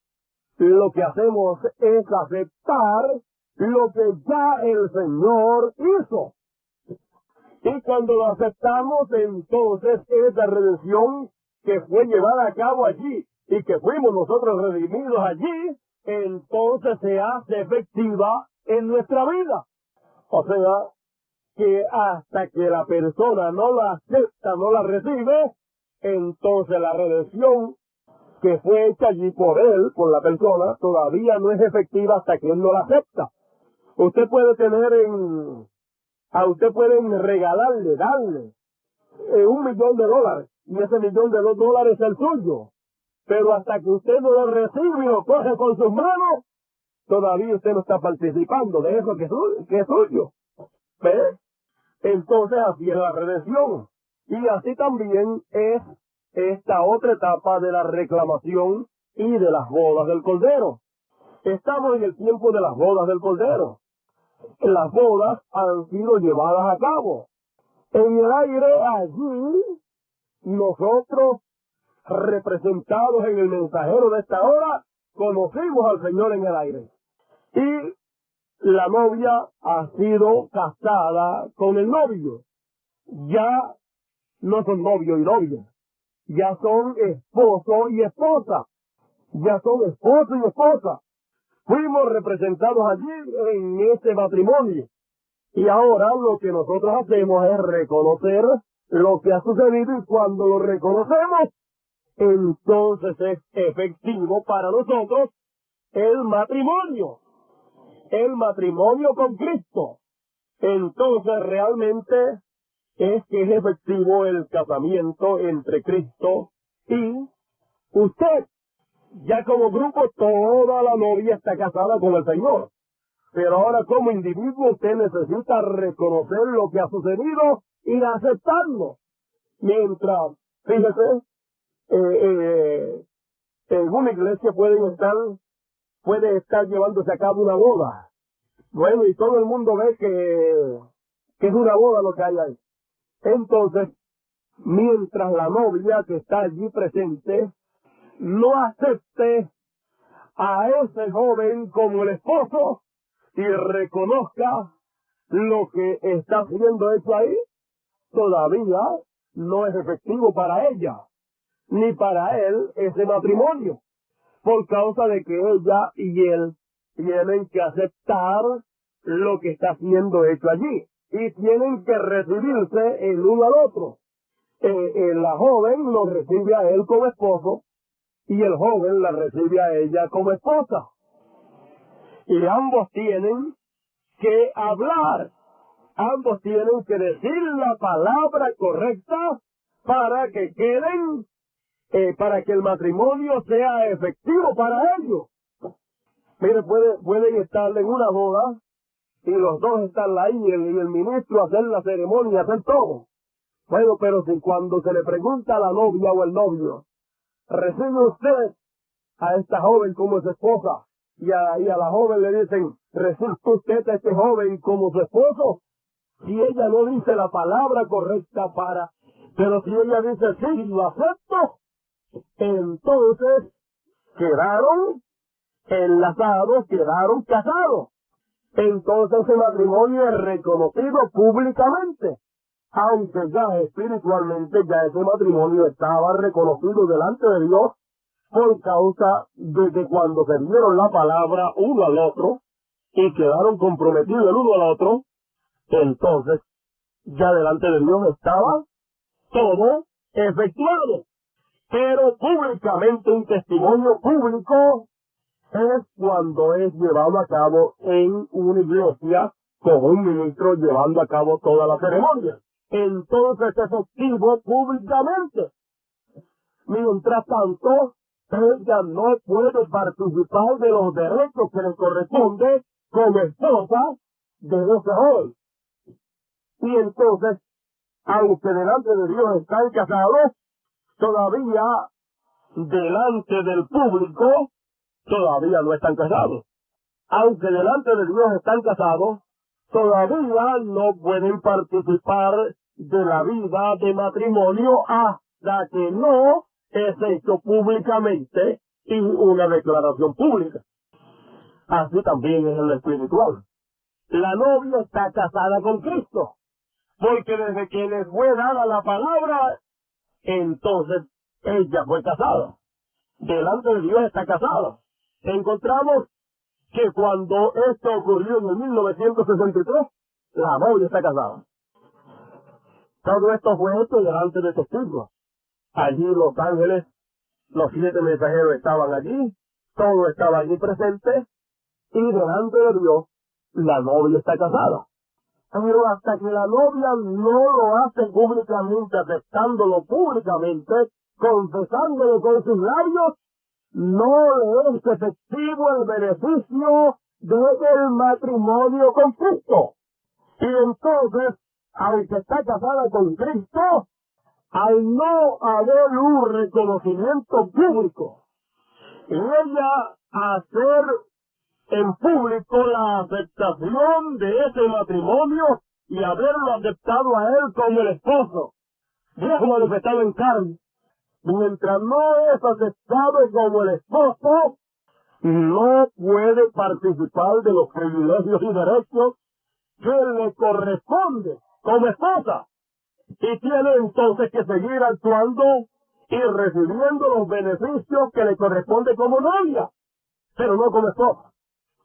lo que hacemos es aceptar lo que ya el Señor hizo. Y cuando lo aceptamos, entonces esa redención que fue llevada a cabo allí y que fuimos nosotros redimidos allí, entonces se hace efectiva en nuestra vida. O sea, que hasta que la persona no la acepta, no la recibe, entonces la redención que fue hecha allí por él, por la persona, todavía no es efectiva hasta que él no la acepta. Usted puede a usted pueden regalarle, darle $1.000.000, y ese $1.000.000 es el suyo. Pero hasta que usted no lo recibe y lo coge con sus manos, todavía usted no está participando de eso que es suyo. ¿Ve? Entonces así es la redención. Y así también es esta otra etapa de la reclamación y de las bodas del Cordero. Estamos en el tiempo de las bodas del Cordero. Las bodas han sido llevadas a cabo. En el aire allí, nosotros, representados en el mensajero de esta hora, conocimos al Señor en el aire. Y la novia ha sido casada con el novio. Ya no son novio y novia. Ya son esposo y esposa. Ya son esposo y esposa. Fuimos representados allí en ese matrimonio. Y ahora lo que nosotros hacemos es reconocer lo que ha sucedido, y cuando lo reconocemos, entonces es efectivo para nosotros el matrimonio con Cristo. Entonces realmente es que es efectivo el casamiento entre Cristo y usted. Ya como grupo, toda la novia está casada con el Señor. Pero ahora como individuo usted necesita reconocer lo que ha sucedido y aceptarlo. Mientras, fíjese, en una iglesia puede estar llevándose a cabo una boda. Bueno, y todo el mundo ve que es una boda lo que hay ahí. Entonces, mientras la novia que está allí presente no acepte a ese joven como el esposo y reconozca lo que está siendo hecho ahí todavía no es efectivo para ella, ni para él ese matrimonio, por causa de que ella y él tienen que aceptar lo que está siendo hecho allí, y tienen que recibirse el uno al otro. La joven lo recibe a él como esposo, y el joven la recibe a ella como esposa. Y ambos tienen que hablar, ambos tienen que decir la palabra correcta para que queden, para que el matrimonio sea efectivo para ellos. Mire, pueden estar en una boda y los dos están ahí y el ministro hacer la ceremonia, hacer todo. Bueno, pero si cuando se le pregunta a la novia o el novio, ¿recibe usted a esta joven como su esposa? Y a la joven le dicen, ¿recibe usted a este joven como su esposo? Si ella no dice la palabra correcta pero si ella dice, sí, lo acepto, entonces quedaron enlazados, quedaron casados. Entonces ese matrimonio es reconocido públicamente, aunque ya espiritualmente ya ese matrimonio estaba reconocido delante de Dios por causa de que cuando se dieron la palabra uno al otro y quedaron comprometidos el uno al otro, entonces ya delante de Dios estaba todo efectuado. Pero públicamente, un testimonio público es cuando es llevado a cabo en una iglesia con un ministro llevando a cabo toda la ceremonia. Entonces es efectivo públicamente. Mientras tanto, ella no puede participar de los derechos que le corresponde como esposa de ese joven. Y entonces, aunque delante de Dios están casados, todavía delante del público todavía no están casados. Aunque delante de Dios están casados, todavía no pueden participar de la vida de matrimonio hasta que no es hecho públicamente y una declaración pública. Así también es en lo espiritual. La novia está casada con Cristo, porque desde que le fue dada la palabra, entonces ella fue casada. Delante de Dios está casada. Encontramos que cuando esto ocurrió en el 1963, la novia está casada. Todo esto fue hecho delante de testigos. Allí los ángeles, los 7 mensajeros estaban allí, todo estaba allí presente, y delante de Dios, la novia está casada. Pero hasta que la novia no lo hace públicamente, aceptándolo públicamente, confesándolo con sus labios, no le es efectivo el beneficio del matrimonio con Cristo. Y entonces, aunque está casada con Cristo, al no haber un reconocimiento público, y ella hacer en público la aceptación de ese matrimonio y haberlo aceptado a él como el esposo, Dios manifestado en carne, mientras no es aceptado como el esposo, no puede participar de los privilegios y derechos que le corresponde como esposa. Y tiene entonces que seguir actuando y recibiendo los beneficios que le corresponde como novia, pero no como esposa.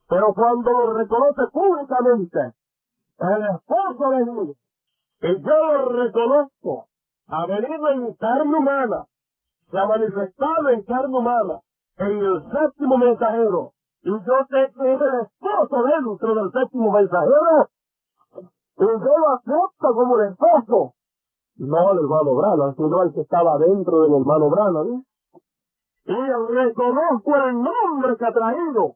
Pero cuando lo reconoce públicamente, el esposo de Dios, y yo lo reconozco, ha venido en carne humana, se ha manifestado en carne humana, en el 7º mensajero, y yo sé que es el esposo dentro del 7º mensajero, y yo lo acepto como el esposo, no el hermano Branham, sino el que estaba dentro del hermano Branham, y reconozco el nombre que ha traído,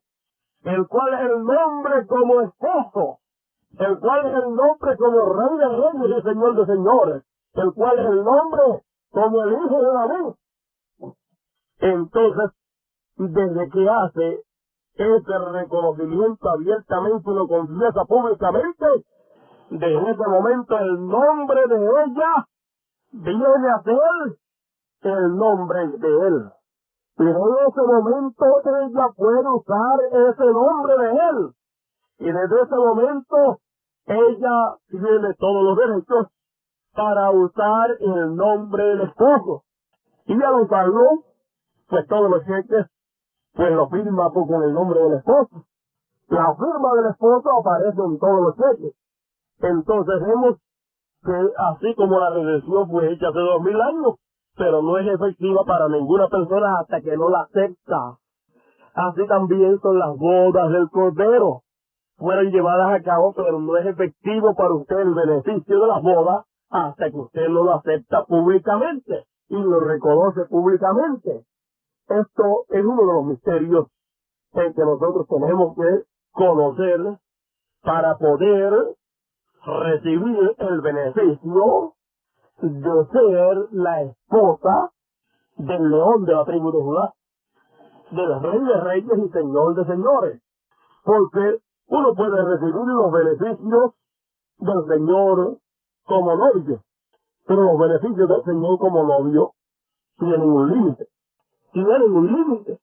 el cual es el nombre como esposo, el cual es el nombre como Rey de Reyes y Señor de Señores, el cual es el nombre como el Hijo de David. Entonces, desde que hace ese reconocimiento abiertamente y lo confiesa públicamente, desde ese momento el nombre de ella viene a ser el nombre de él. Y en ese momento ella puede usar ese nombre de él. Y desde ese momento ella tiene todos los derechos para usar el nombre del esposo. Y al usarlo, pues todos los cheques, pues lo firma con el nombre del esposo. La firma del esposo aparece en todos los cheques. Entonces vemos que así como la redención fue hecha hace 2000 años, pero no es efectiva para ninguna persona hasta que no la acepta. Así también son las bodas del Cordero. Fueron llevadas a cabo, pero no es efectivo para usted el beneficio de las bodas hasta que usted no lo acepta públicamente y lo reconoce públicamente. Esto es uno de los misterios en que nosotros tenemos que conocer para poder recibir el beneficio de ser la esposa del león de la tribu de Judá, del Rey de Reyes y Señor de Señores. Porque uno puede recibir los beneficios del Señor como novio, pero los beneficios del Señor como novio tienen un límite. Tienen un límite.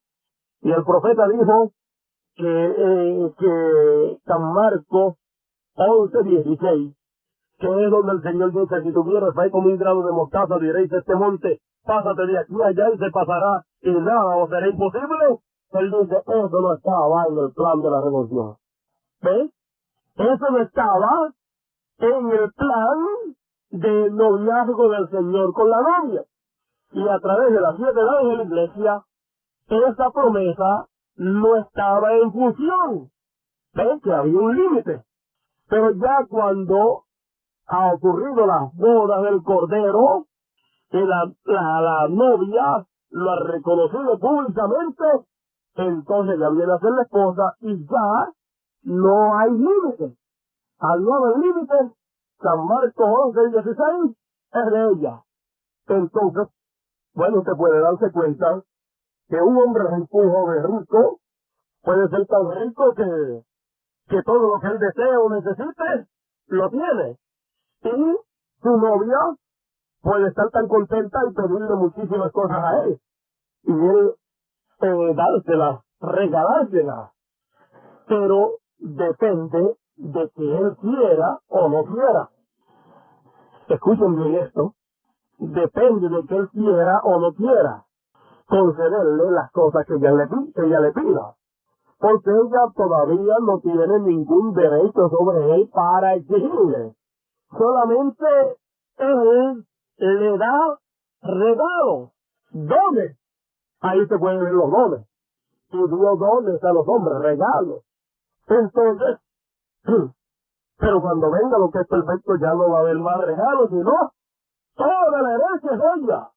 Y el profeta dijo que San Marcos 11:16, que es donde el Señor dice: si tuvieras fe como un grano de mostaza, diréis a este monte, pásate de aquí a allá, y se pasará, y nada os será imposible. Él dice: eso no estaba en el plan de la redención. ¿Ves? Eso no estaba en el plan de noviazgo del Señor con la novia. Y a través de las 7 edades de la iglesia, esa promesa no estaba en función. ¿Ves? Que había un límite. Pero ya cuando ha ocurrido las bodas del Cordero y la novia lo ha reconocido públicamente, entonces ya viene a ser la esposa y ya no hay límite. Al no haber límite, San Marcos 11:16 es de ella. Entonces, bueno, usted puede darse cuenta que un hombre rico, un joven rico, puede ser tan rico que todo lo que él desee o necesite, lo tiene. Y su novia puede estar tan contenta y pedirle muchísimas cosas a él. Y él dárselas, regalárselas. Pero depende de que él quiera o no quiera. Escuchen bien esto. Depende de que él quiera o no quiera concederle las cosas que ella le pida. Porque ella todavía no tiene ningún derecho sobre él para exigirle. Solamente él le da regalos, dones. Ahí se pueden ver los dones. Y dio dones a los hombres, regalos. Entonces, pero cuando venga lo que es perfecto, ya no va a haber más regalos, sino toda la herencia es de ella.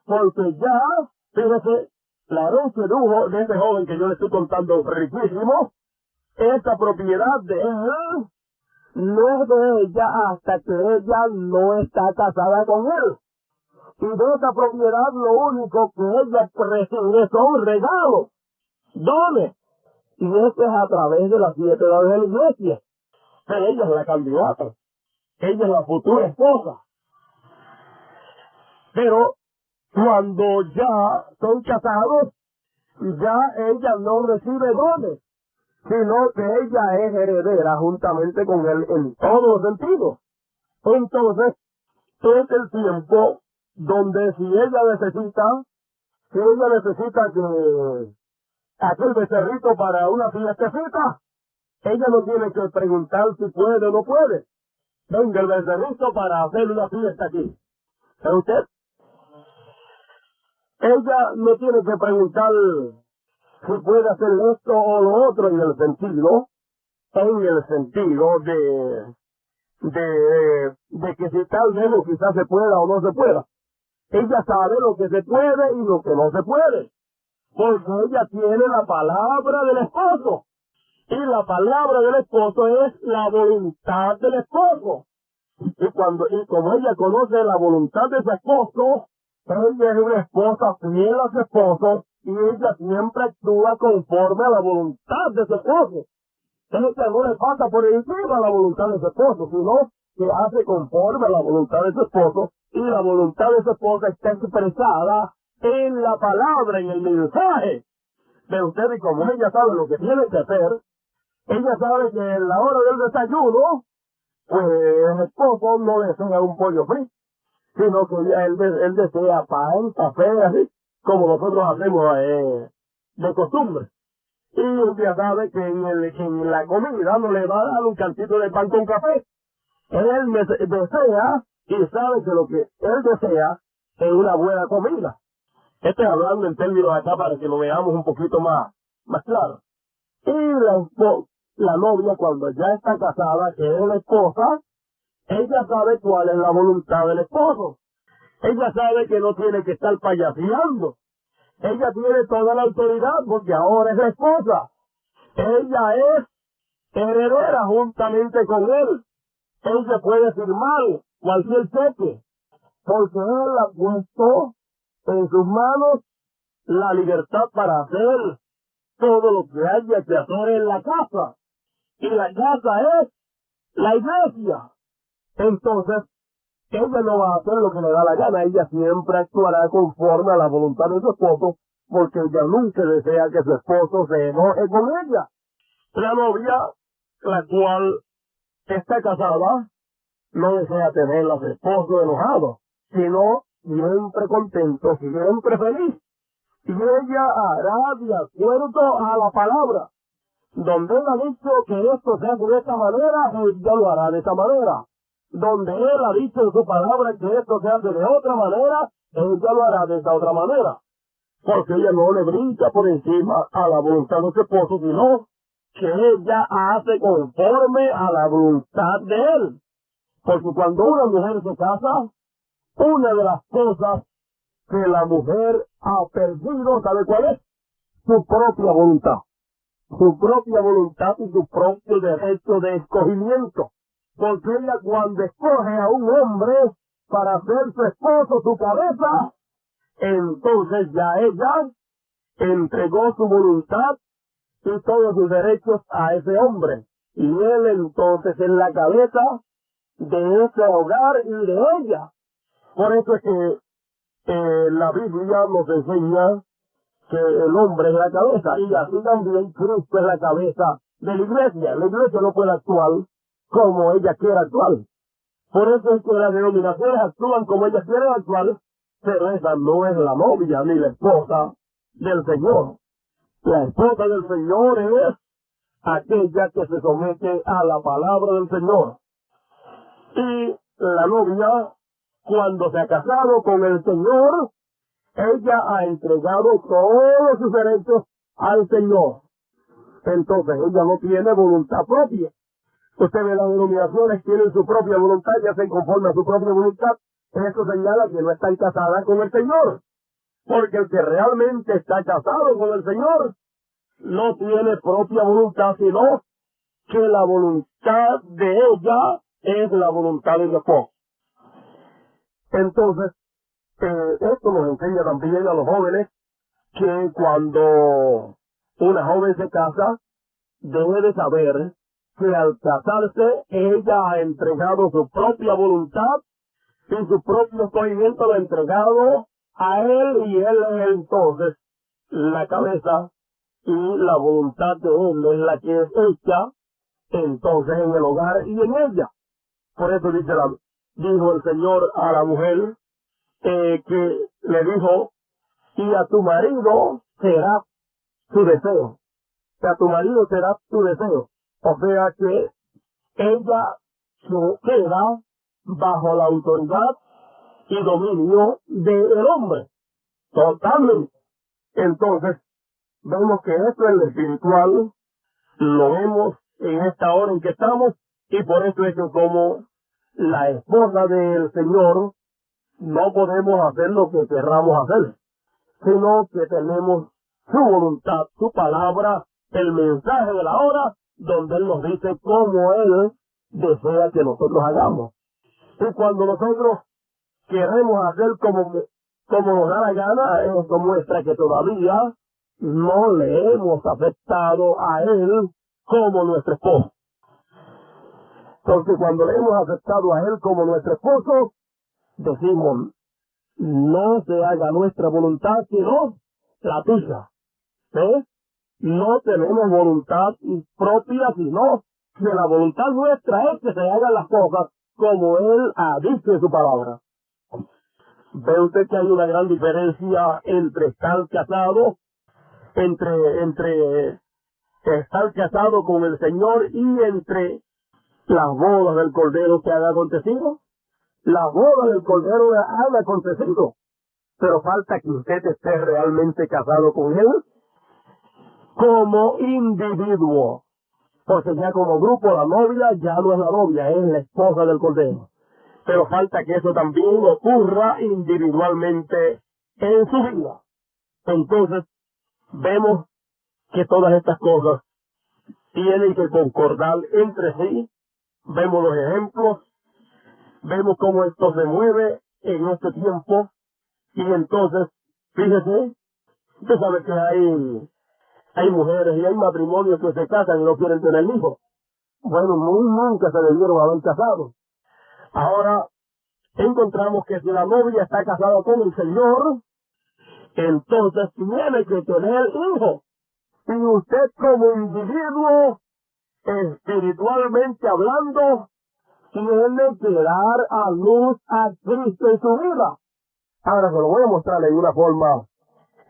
Porque ya, fíjese, la herencia de este joven que yo le estoy contando, riquísimo, esta propiedad de él no es de ella hasta que ella no está casada con él. Y de esa propiedad lo único que ella recibe son regalos, dones. Y esto es a través de las 7 edades de la iglesia. Pero ella es la candidata. Ella es la futura esposa. Pero cuando ya son casados, ya ella no recibe dones, sino que ella es heredera juntamente con él en todos los sentidos. Entonces, es el tiempo donde si ella necesita que aquel becerrito para una fiestecita, ella no tiene que preguntar si puede o no puede. Venga el becerrito para hacer una fiesta aquí. ¿Pero usted? Ella no tiene que preguntar si puede hacer esto o lo otro en el sentido de que si tal vez o quizás se pueda o no se pueda. Ella sabe lo que se puede y lo que no se puede. Porque ella tiene la palabra del esposo. Y la palabra del esposo es la voluntad del esposo. Y como ella conoce la voluntad de su esposo, ella es una esposa fiel a su esposo y ella siempre actúa conforme a la voluntad de su esposo. Ella no le pasa por encima la voluntad de su esposo, sino que hace conforme a la voluntad de su esposo, y la voluntad de su esposa está expresada en la palabra, en el mensaje de usted. Y como ella sabe lo que tiene que hacer, ella sabe que en la hora del desayuno pues el esposo no desea un pollo frito, sino que él desea pan, café, así, como nosotros hacemos de costumbre. Y un día sabe que en la comida no le va a dar un cantito de pan con café. Él desea y sabe que lo que él desea es una buena comida. Estoy hablando en términos acá para que lo veamos un poquito más claro. Y la novia, cuando ya está casada, que es la esposa, ella sabe cuál es la voluntad del esposo. Ella sabe que no tiene que estar payaseando. Ella tiene toda la autoridad porque ahora es la esposa. Ella es heredera juntamente con él. Ella puede firmar cualquier cheque porque él ha puesto en sus manos la libertad para hacer todo lo que haya que hacer en la casa. Y la casa es la iglesia. Entonces, ella no va a hacer lo que le da la gana, ella siempre actuará conforme a la voluntad de su esposo, porque ella nunca desea que su esposo se enoje con ella. La novia, la cual está casada, no desea tener a su esposo enojado, sino siempre contento, siempre feliz. Y ella hará de acuerdo a la palabra. Donde él ha dicho que esto se hace de esta manera, ella lo hará de esta manera. Donde él ha dicho en su palabra que esto se hace de otra manera, ella lo hará de esta otra manera. Porque ella no le brinca por encima a la voluntad de su esposo, sino que ella hace conforme a la voluntad de él. Porque cuando una mujer se casa, una de las cosas que la mujer ha perdido, ¿sabe cuál es? Su propia voluntad. Su propia voluntad y su propio derecho de escogimiento. Porque ella cuando escoge a un hombre para ser su esposo, su cabeza, entonces ya ella entregó su voluntad y todos sus derechos a ese hombre. Y él entonces es la cabeza de ese hogar y de ella. Por eso es que la Biblia nos enseña que el hombre es la cabeza, y así también Cristo es la cabeza de la iglesia. La iglesia no puede actuar como ella quiere actuar. Por eso es que las denominaciones actúan como ellas quieren actuar, pero esa no es la novia ni la esposa del Señor. La esposa del Señor es aquella que se somete a la palabra del Señor. Y la novia, cuando se ha casado con el Señor, ella ha entregado todos sus derechos al Señor. Entonces ella no tiene voluntad propia. Usted ve las denominaciones, tienen su propia voluntad, ya se conforman a su propia voluntad. Eso señala que no están casadas con el Señor. Porque el que realmente está casado con el Señor no tiene propia voluntad, sino que la voluntad de ella es la voluntad de su esposo. Entonces, esto nos enseña también a los jóvenes que cuando una joven se casa, debe de saber que al casarse ella ha entregado su propia voluntad y su propio escogimiento lo ha entregado a él, y él es entonces la cabeza y la voluntad de él es la que es hecha entonces en el hogar y en ella. Por eso dijo el Señor a la mujer que le dijo, y a tu marido será su deseo. Que a tu marido será tu deseo. O sea que ella se queda bajo la autoridad y dominio del hombre. Totalmente. Entonces, vemos que esto en lo espiritual lo vemos en esta hora en que estamos, y por eso es que como la esposa del Señor no podemos hacer lo que querramos hacer, sino que tenemos su voluntad, su palabra, el mensaje de la hora, donde Él nos dice cómo Él desea que nosotros hagamos. Y cuando nosotros queremos hacer como nos da la gana, eso muestra que todavía no le hemos aceptado a Él como nuestro esposo. Porque cuando le hemos aceptado a Él como nuestro esposo, decimos, no se haga nuestra voluntad, sino la tuya. ¿Ves? No tenemos voluntad propia, sino que la voluntad nuestra es que se hagan las cosas como Él ha dicho en su palabra. Ve usted que hay una gran diferencia entre estar casado, entre estar casado con el Señor y entre las bodas del Cordero que han acontecido. Las bodas del Cordero han acontecido, pero falta que usted esté realmente casado con Él como individuo. Porque ya como grupo la novia ya no es la novia, es la esposa del Cordero. Pero falta que eso también ocurra individualmente en su vida. Entonces, vemos que todas estas cosas tienen que concordar entre sí. Vemos los ejemplos, vemos cómo esto se mueve en este tiempo. Y entonces, fíjese, usted sabe que hay mujeres y hay matrimonios que se casan y no quieren tener hijos. Bueno, nunca se debieron haber casado. Ahora, encontramos que si la novia está casada con el Señor, entonces tiene que tener hijos. Y usted como individuo, espiritualmente hablando, tiene que dar a luz a Cristo en su vida. Ahora se lo voy a mostrar en una forma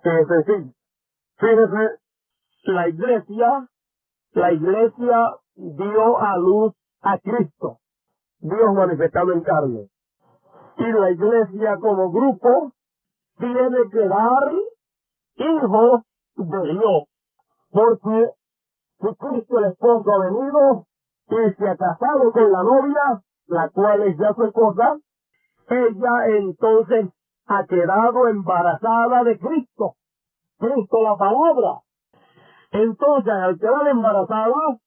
sencilla. Fíjese, la iglesia dio a luz a Cristo, Dios manifestado en carne. Y la iglesia como grupo tiene que dar hijos de Dios. Porque si Cristo el esposo ha venido y se ha casado con la novia, la cual es ya su esposa, ella entonces ha quedado embarazada de Cristo. Cristo la palabra. Entonces, al quedar embarazada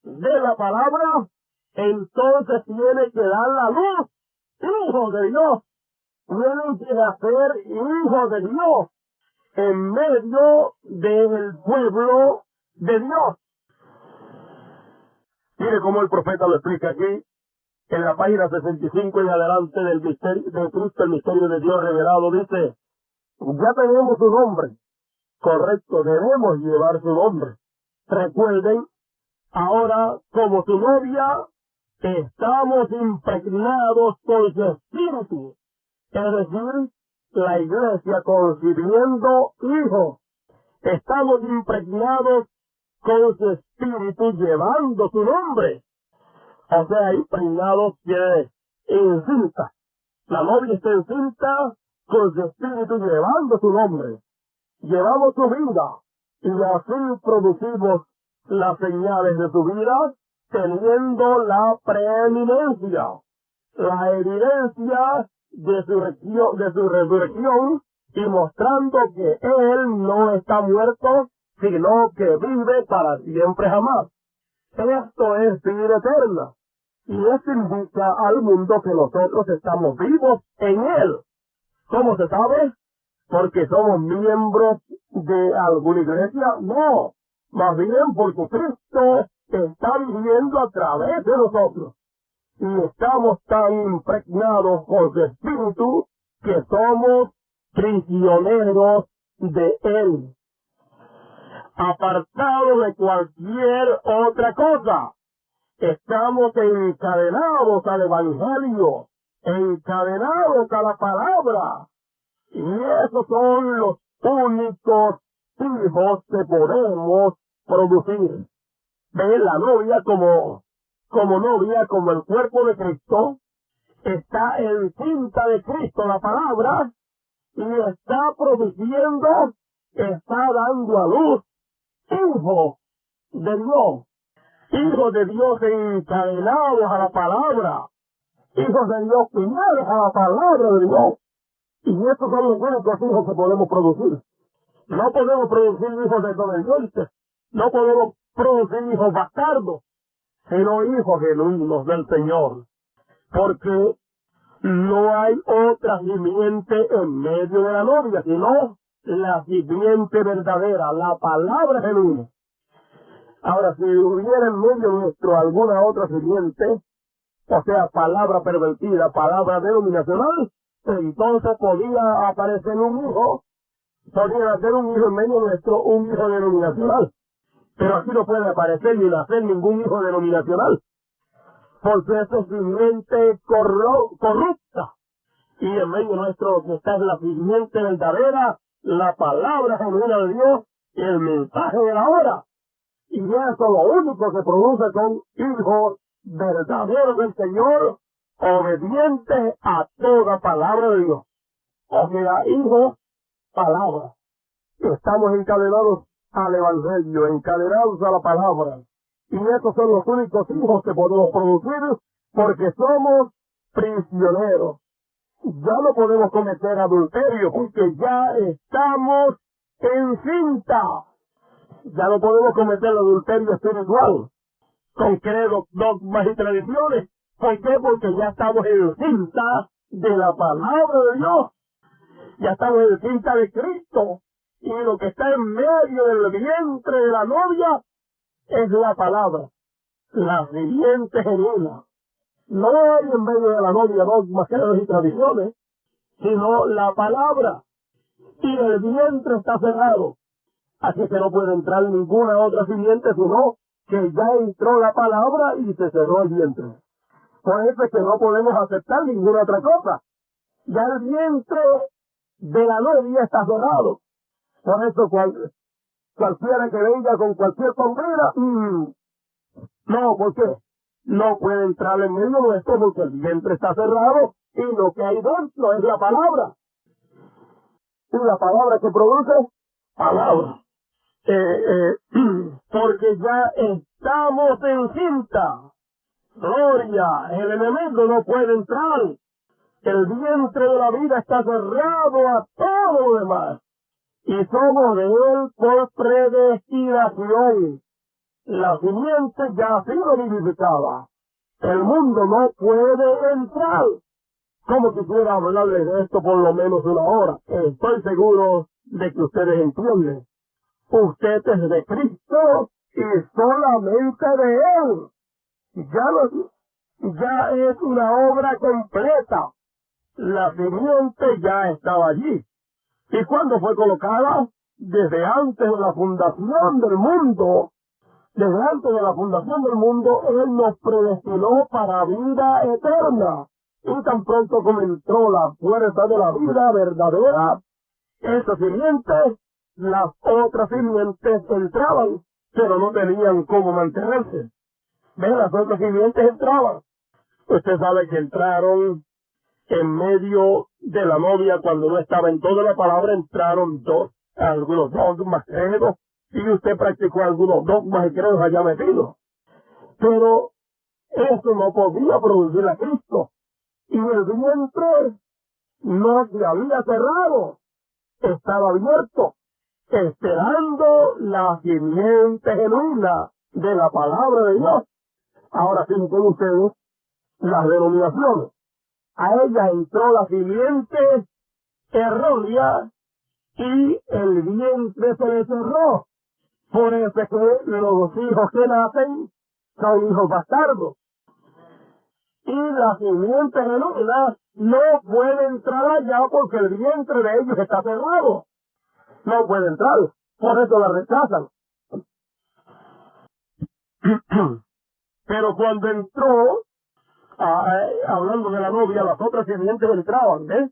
de la palabra, entonces tiene que dar la luz, hijo de Dios. Tienen que nacer hijos de Dios en medio del pueblo de Dios. Mire cómo el profeta lo explica aquí, en la página 65 en adelante del misterio de Cristo, el misterio de Dios revelado. Dice, ya tenemos su nombre. Correcto, debemos llevar su nombre. Recuerden, ahora como su novia, estamos impregnados con su espíritu. Es decir, la iglesia concibiendo hijos. Estamos impregnados con su espíritu llevando su nombre. O sea, impregnados quiere encinta. La novia está encinta con su espíritu llevando su nombre. Llevamos su vida y así producimos las señales de su vida, teniendo la preeminencia, la evidencia de su resurrección y mostrando que Él no está muerto, sino que vive para siempre jamás. Esto es vida eterna y esto indica al mundo que nosotros estamos vivos en Él. ¿Cómo se sabe? ¿Porque somos miembros de alguna iglesia? No, más bien porque Cristo está viviendo a través de nosotros. Y estamos tan impregnados por su espíritu que somos prisioneros de Él. Apartados de cualquier otra cosa. Estamos encadenados al Evangelio, encadenados a la palabra. Y esos son los únicos hijos que podemos producir. Ve, la novia como novia, como el cuerpo de Cristo, está encinta de Cristo, la palabra, y está produciendo, está dando a luz hijos de Dios encadenados a la palabra, hijos de Dios fieles a la palabra de Dios. Y estos son los únicos hijos que podemos producir. No podemos producir hijos desobedientes, no podemos producir hijos bastardos, sino hijos genuinos del Señor. Porque no hay otra simiente en medio de la novia, sino la simiente verdadera, la palabra genuina. Ahora, si hubiera en medio nuestro alguna otra simiente, o sea, palabra pervertida, palabra denominacional, entonces podía aparecer un hijo, podría ser un hijo en medio nuestro, un hijo denominacional. Pero aquí no puede aparecer ni nacer ningún hijo denominacional, porque eso es simiente corrupta. Y en medio nuestro que está es la simiente verdadera, la palabra genuina de Dios, el mensaje de la hora. Y eso lo único que produce son hijos verdaderos del Señor, obedientes a toda palabra de Dios. O sea, hijos, palabra. Estamos encadenados al Evangelio, encadenados a la palabra. Y esos son los únicos hijos que podemos producir porque somos prisioneros. Ya no podemos cometer adulterio porque ya estamos en cinta. Ya no podemos cometer adulterio espiritual con credos, dogmas y tradiciones. ¿Por qué? Porque ya estamos en cinta de la palabra de Dios. Ya estamos en cinta de Cristo. Y lo que está en medio del vientre de la novia es la palabra, la simiente genuina. No hay en medio de la novia dogmas, credos y tradiciones, sino la palabra. Y el vientre está cerrado. Así que no puede entrar ninguna otra simiente, sino que ya entró la palabra y se cerró el vientre. Por eso es que no podemos aceptar ninguna otra cosa. Ya el vientre de la novia está cerrado. Por eso cualquiera que venga con cualquier sombrera, no, ¿por qué? No puede entrar en medio nuestro porque el vientre está cerrado y lo que hay dentro es la palabra. Y la palabra que produce, palabra. Porque ya estamos en cinta. Gloria, el enemigo no puede entrar. El vientre de la vida está cerrado a todo lo demás. Y somos de él por predestinación. La simiente ya ha sido vivificada. El mundo no puede entrar. Como quisiera hablarles de esto por lo menos una hora. Estoy seguro de que ustedes entienden. Usted es de Cristo y solamente de él. Ya es una obra completa. La simiente ya estaba allí. ¿Y cuándo fue colocada? Desde antes de la fundación del mundo. Desde antes de la fundación del mundo, Él nos predestinó para vida eterna. Y tan pronto como entró la fuerza de la vida verdadera, esa simiente, las otras simientes entraban, pero no tenían cómo mantenerse. ¿Ven? Las otras simientes entraban. Usted sabe que entraron en medio de la novia cuando no estaba en toda la palabra, entraron algunos dogmas, credos, y usted practicó algunos dogmas y credos allá metidos. Pero eso no podía producir a Cristo. Y el vientre no se había cerrado, estaba abierto, esperando la simiente genuina de la palabra de Dios. Ahora sí, con ustedes, las denominaciones. A ella entró la simiente errónea y el vientre se le cerró. Por eso es que los hijos que nacen son hijos bastardos. Y la simiente genuina no puede entrar allá porque el vientre de ellos está cerrado. No puede entrar. Por eso la rechazan. Pero cuando entró, hablando de la novia, las otras simientes entraban, ¿ves?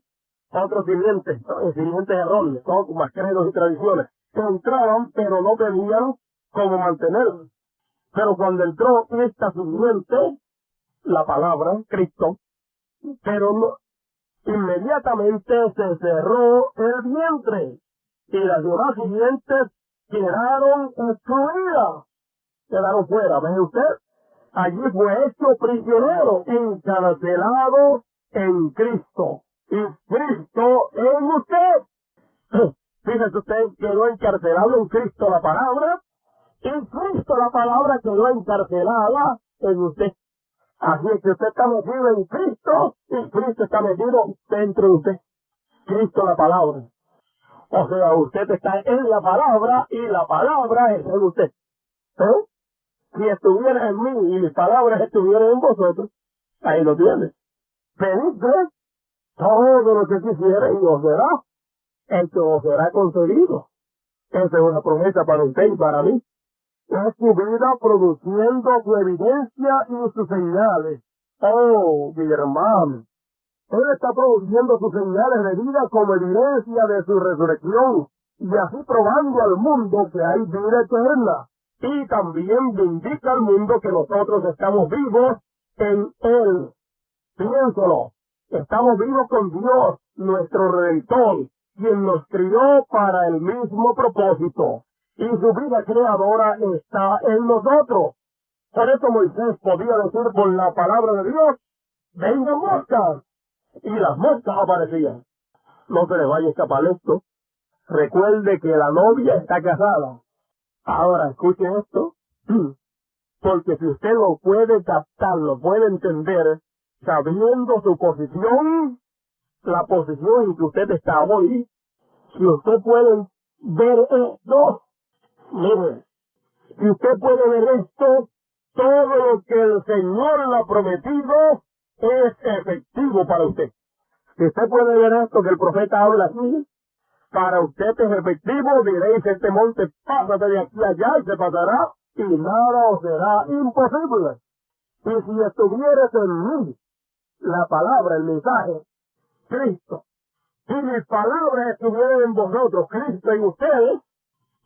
Otros simientes erróneos, dogmas, credos y tradiciones. Entraban, pero no tenían cómo mantenerlos. Pero cuando entró esta simiente, la palabra, Cristo, pero no, inmediatamente se cerró el vientre y las demás simientes quedaron excluidas, quedaron fuera. ¿Ve usted? Allí fue hecho prisionero, encarcelado en Cristo. Y Cristo en usted. Fíjese usted, quedó encarcelado en Cristo la palabra, y Cristo la palabra quedó encarcelada en usted. Así es que usted está metido en Cristo y Cristo está metido dentro de usted. Cristo la palabra. O sea, usted está en la palabra y la palabra es en usted. ¿Eh? Si estuviera en mí y mis palabras estuvieran en vosotros, ahí lo tiene. Pedid todo lo que quisiera y os será. Esto os será concedido. Esa es una promesa para usted y para mí. Es su vida produciendo su evidencia y sus señales. Oh, mi hermano. Él está produciendo sus señales de vida como evidencia de su resurrección y así probando al mundo que hay vida eterna. Y también indica al mundo que nosotros estamos vivos en Él. Piénselo. Estamos vivos con Dios, nuestro Redentor, quien nos crió para el mismo propósito. Y su vida creadora está en nosotros. Por eso Moisés podía decir por la palabra de Dios, vengan moscas. Y las moscas aparecían. No se le vaya a escapar esto. Recuerde que la novia está casada. Ahora, escuche esto. Porque si usted lo puede captar, lo puede entender, sabiendo su posición, la posición en que usted está hoy, si usted puede ver esto, mire, si usted puede ver esto, todo lo que el Señor le ha prometido es efectivo para usted. Si usted puede ver esto que el profeta habla aquí, para usted es efectivo, diréis este monte, pásate de aquí a allá y se pasará, y nada os será imposible. Y si estuvieres en mí, la palabra, el mensaje, Cristo, y mis palabras estuvieran en vosotros, Cristo en ustedes,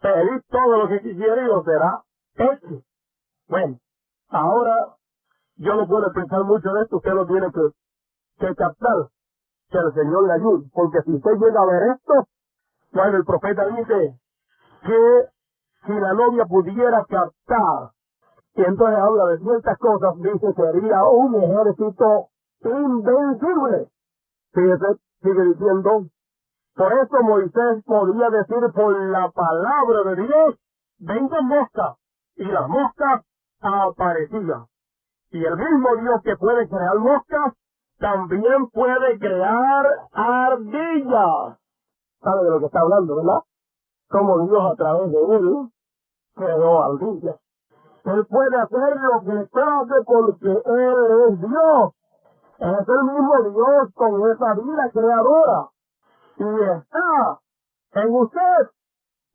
pedid todo lo que quisiera y os será hecho. Bueno, ahora yo no puedo explicar mucho de esto, usted lo tiene que captar, que el Señor le ayude, porque si usted llega a ver esto, bueno, el profeta dice que si la novia pudiera captar, y entonces habla de ciertas cosas, dice sería un ejército invencible. Fíjese, sigue diciendo, por eso Moisés podía decir por la palabra de Dios, vengan moscas, y las moscas aparecían. Y el mismo Dios que puede crear moscas, también puede crear ardillas. ¿Sabe de lo que está hablando, verdad? Como Dios a través de él creó ardillas. Él puede hacer lo que hace porque Él es Dios. Es el mismo Dios con esa vida creadora. Y está en usted.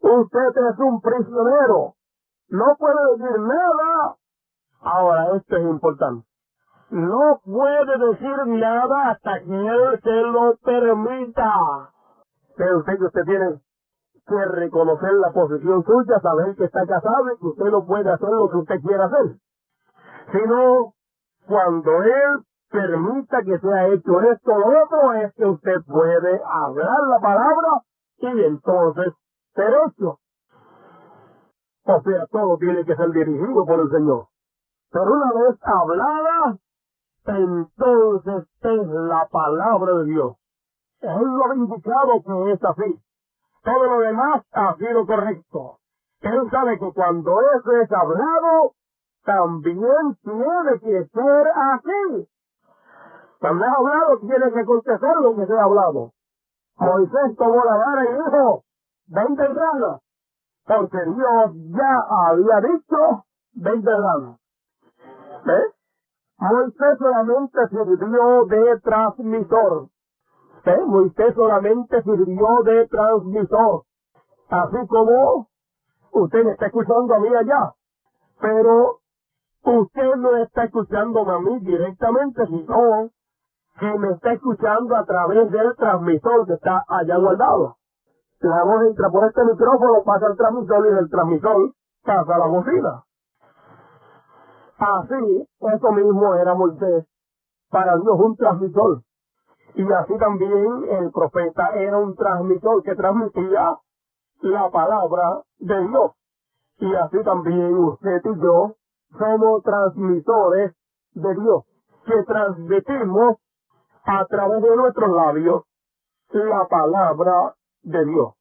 Usted es un prisionero. No puede decir nada. Ahora, esto es importante. No puede decir nada hasta que Él se lo permita. Pero usted tiene que reconocer la posición suya, saber que está casado y que usted no puede hacer lo que usted quiera hacer. Sino, cuando Él permita que sea hecho esto o lo otro, es que usted puede hablar la palabra y entonces ser hecho. O sea, todo tiene que ser dirigido por el Señor. Pero una vez hablada, entonces es la palabra de Dios. Él lo ha indicado que es así. Todo lo demás ha sido correcto. Él sabe que cuando eso es hablado, también tiene que ser así. Cuando es hablado, tiene que contestar lo que se ha hablado. Moisés tomó la vara y dijo, ven temprano, porque Dios ya había dicho, ven temprano. ¿Ves? Moisés solamente sirvió de transmisor. Moisés solamente sirvió de transmisor. Así como usted me está escuchando a mí allá. Pero usted no está escuchando a mí directamente, sino que me está escuchando a través del transmisor que está allá guardado. La voz entra por este micrófono, pasa al transmisor y del transmisor pasa a la bocina. Así, eso mismo era Moisés. Para Dios un transmisor. Y así también el profeta era un transmisor que transmitía la palabra de Dios. Y así también usted y yo somos transmisores de Dios, que transmitimos a través de nuestros labios la palabra de Dios.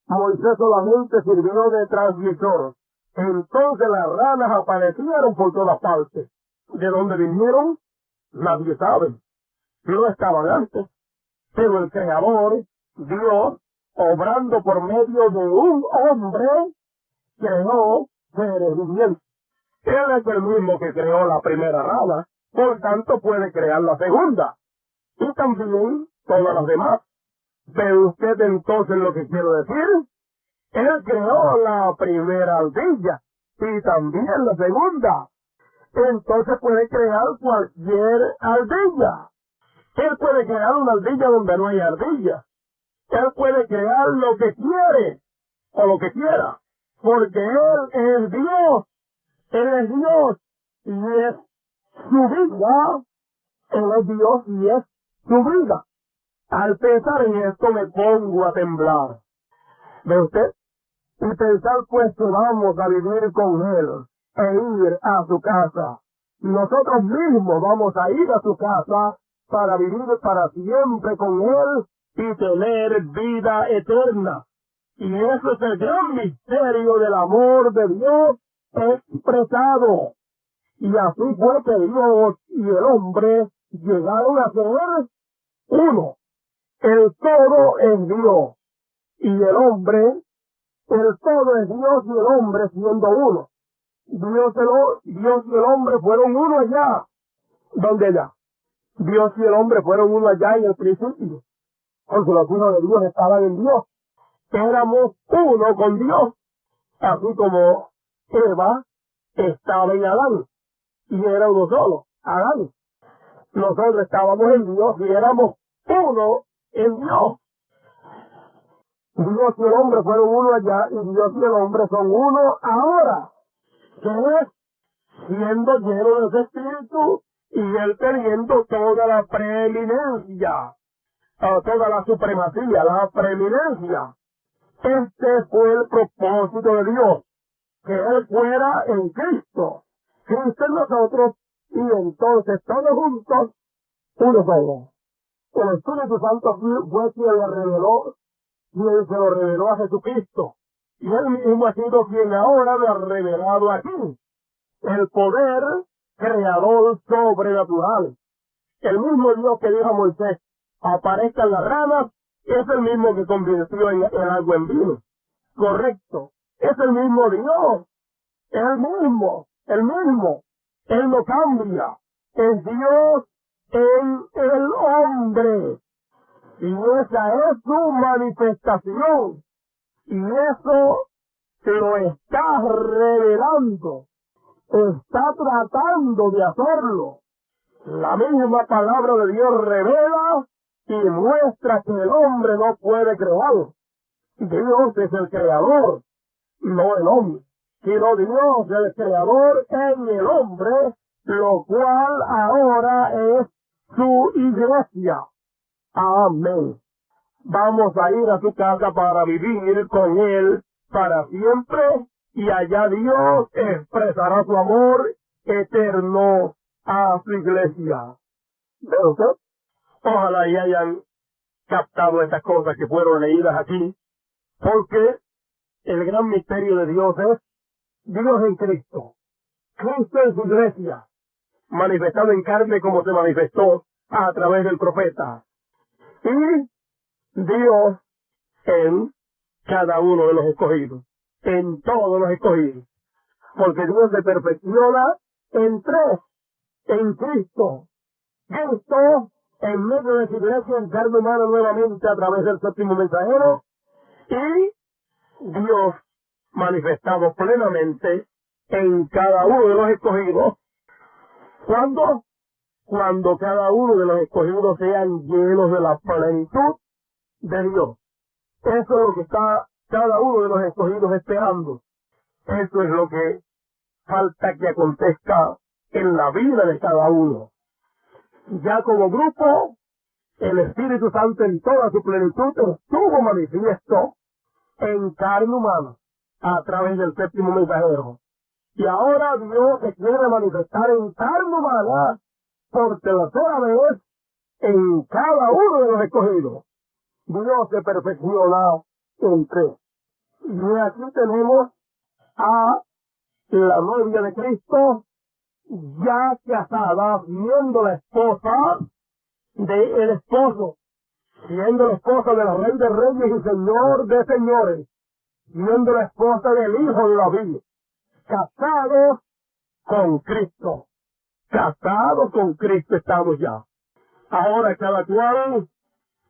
Moisés solamente sirvió de transmisor. Entonces las ranas aparecieron por todas partes. ¿De dónde vinieron? Nadie sabe. No estaban antes. Pero el Creador, Dios, obrando por medio de un hombre, creó seres vivientes. Él es el mismo que creó la primera rana, por tanto puede crear la segunda. Y también todas las demás. ¿Ve usted entonces lo que quiero decir? Él creó la primera ardilla, y también la segunda. Entonces puede crear cualquier ardilla. Él puede crear una ardilla donde no hay ardilla. Él puede crear lo que quiere o lo que quiera, porque Él es Dios. Él es Dios y es su vida. Él es Dios y es su vida. Al pensar en esto me pongo a temblar. ¿Ve usted? Y pensar pues que vamos a vivir con Él e ir a su casa. Nosotros mismos vamos a ir a su casa para vivir para siempre con Él y tener vida eterna. Y eso es el gran misterio del amor de Dios expresado. Y así fue que Dios y el hombre llegaron a ser uno. El todo es Dios. Y el hombre, el todo es Dios y el hombre siendo uno. Dios y el hombre fueron uno allá. ¿Dónde allá? Dios y el hombre fueron uno allá en el principio. Porque los hijos de Dios estaban en Dios. Éramos uno con Dios. Así como Eva estaba en Adán. Y era uno solo, Adán. Nosotros estábamos en Dios y éramos uno en Dios. Dios y el hombre fueron uno allá y Dios y el hombre son uno ahora. Que es siendo lleno de ese espíritu y él teniendo toda la preeminencia, toda la supremacía, la preeminencia. Este fue el propósito de Dios, que Él fuera en Cristo, Cristo en nosotros, y entonces todos juntos, uno solo. El Espíritu Santo fue quien le reveló, quien se lo reveló a Jesucristo, y Él mismo ha sido quien ahora lo ha revelado aquí. El poder creador sobrenatural. El mismo Dios que dijo a Moisés, aparezcan las ramas, es el mismo que convirtió el agua en vino. Correcto. Es el mismo Dios. Es el mismo. Él no cambia. Es Dios en el hombre. Y esa es su manifestación. Y eso lo está revelando. Está tratando de hacerlo. La misma palabra de Dios revela y muestra que el hombre no puede crear. Dios es el creador, no el hombre. Sino Dios es el creador en el hombre, lo cual ahora es su iglesia. Amén. Vamos a ir a su casa para vivir con Él para siempre, y allá Dios expresará su amor eterno a su iglesia. ¿Ve usted? Ojalá y hayan captado estas cosas que fueron leídas aquí, porque el gran misterio de Dios es Dios en Cristo, Cristo en su iglesia, manifestado en carne como se manifestó a través del profeta, y Dios en cada uno de los escogidos, en todos los escogidos, porque Dios se perfecciona en tres, en Cristo. Cristo en medio de su iglesia en carne humana nuevamente a través del séptimo mensajero, y Dios manifestado plenamente en cada uno de los escogidos. ¿Cuándo? Cuando cada uno de los escogidos sean llenos de la plenitud de Dios. Eso es lo que está cada uno de los escogidos esperando. Eso es lo que falta que acontezca en la vida de cada uno. Ya como grupo, el Espíritu Santo en toda su plenitud estuvo manifiesto en carne humana a través del séptimo mensajero. Y ahora Dios se quiere manifestar en carne humana por tercera vez en cada uno de los escogidos. Dios se perfecciona en tres. Y aquí tenemos a la novia de Cristo ya casada, siendo la esposa del esposo, siendo la esposa del Rey de Reyes y Señor de Señores, siendo la esposa del Hijo de David, casados con Cristo. Casados con Cristo estamos ya. Ahora cada cual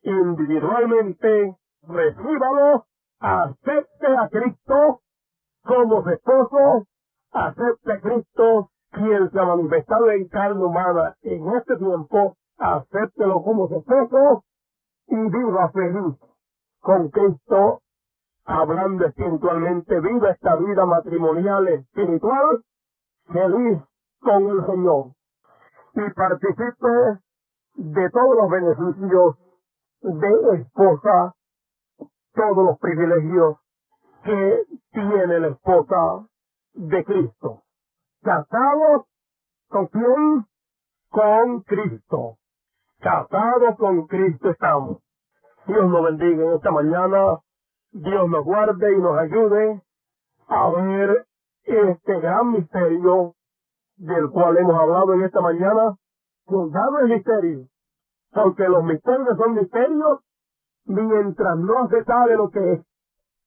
individualmente recíbalo, acepte a Cristo como su esposo, acepte a Cristo, quien se ha manifestado en carne humana en este tiempo, acéptelo como su esposo y viva feliz con Cristo, hablando espiritualmente, viva esta vida matrimonial espiritual, feliz con el Señor, y participe de todos los beneficios de esposa, todos los privilegios que tiene la esposa de Cristo. Casados con quién? Con Cristo. Casados con Cristo estamos. Dios nos bendiga en esta mañana. Dios nos guarde y nos ayude a ver este gran misterio del cual hemos hablado en esta mañana, que ya no es misterio, porque los misterios son misterios mientras no se sabe lo que es,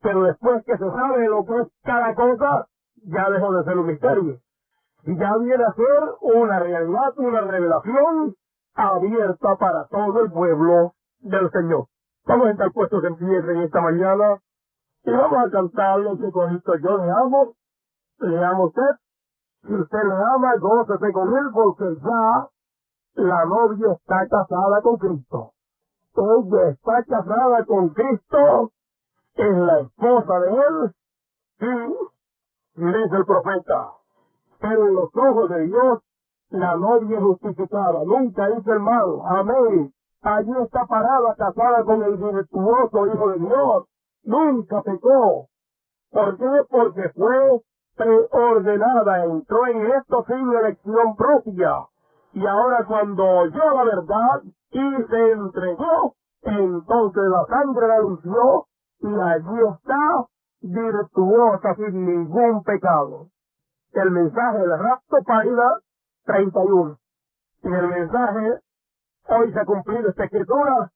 pero después que se sabe lo que es cada cosa, ya dejó de ser un misterio, y ya viene a ser una realidad, una revelación abierta para todo el pueblo del Señor. Vamos a estar puestos en pie en esta mañana, y vamos a cantar lo que con esto yo le amo a usted. Si usted le ama, gócese con él, porque ya la novia está casada con Cristo. Ella está casada con Cristo, es la esposa de él, y dice el profeta, pero en los ojos de Dios, la novia es justificada, nunca hizo el mal, amén. Allí está parada, casada con el virtuoso Hijo de Dios, nunca pecó. ¿Por qué? Porque fue preordenada, entró en esto sin elección propia, y ahora cuando oyó la verdad y se entregó, entonces la sangre la lució, y allí está virtuosa sin ningún pecado. El mensaje del rapto, página 31. Y el mensaje, hoy se ha cumplido esta escritura,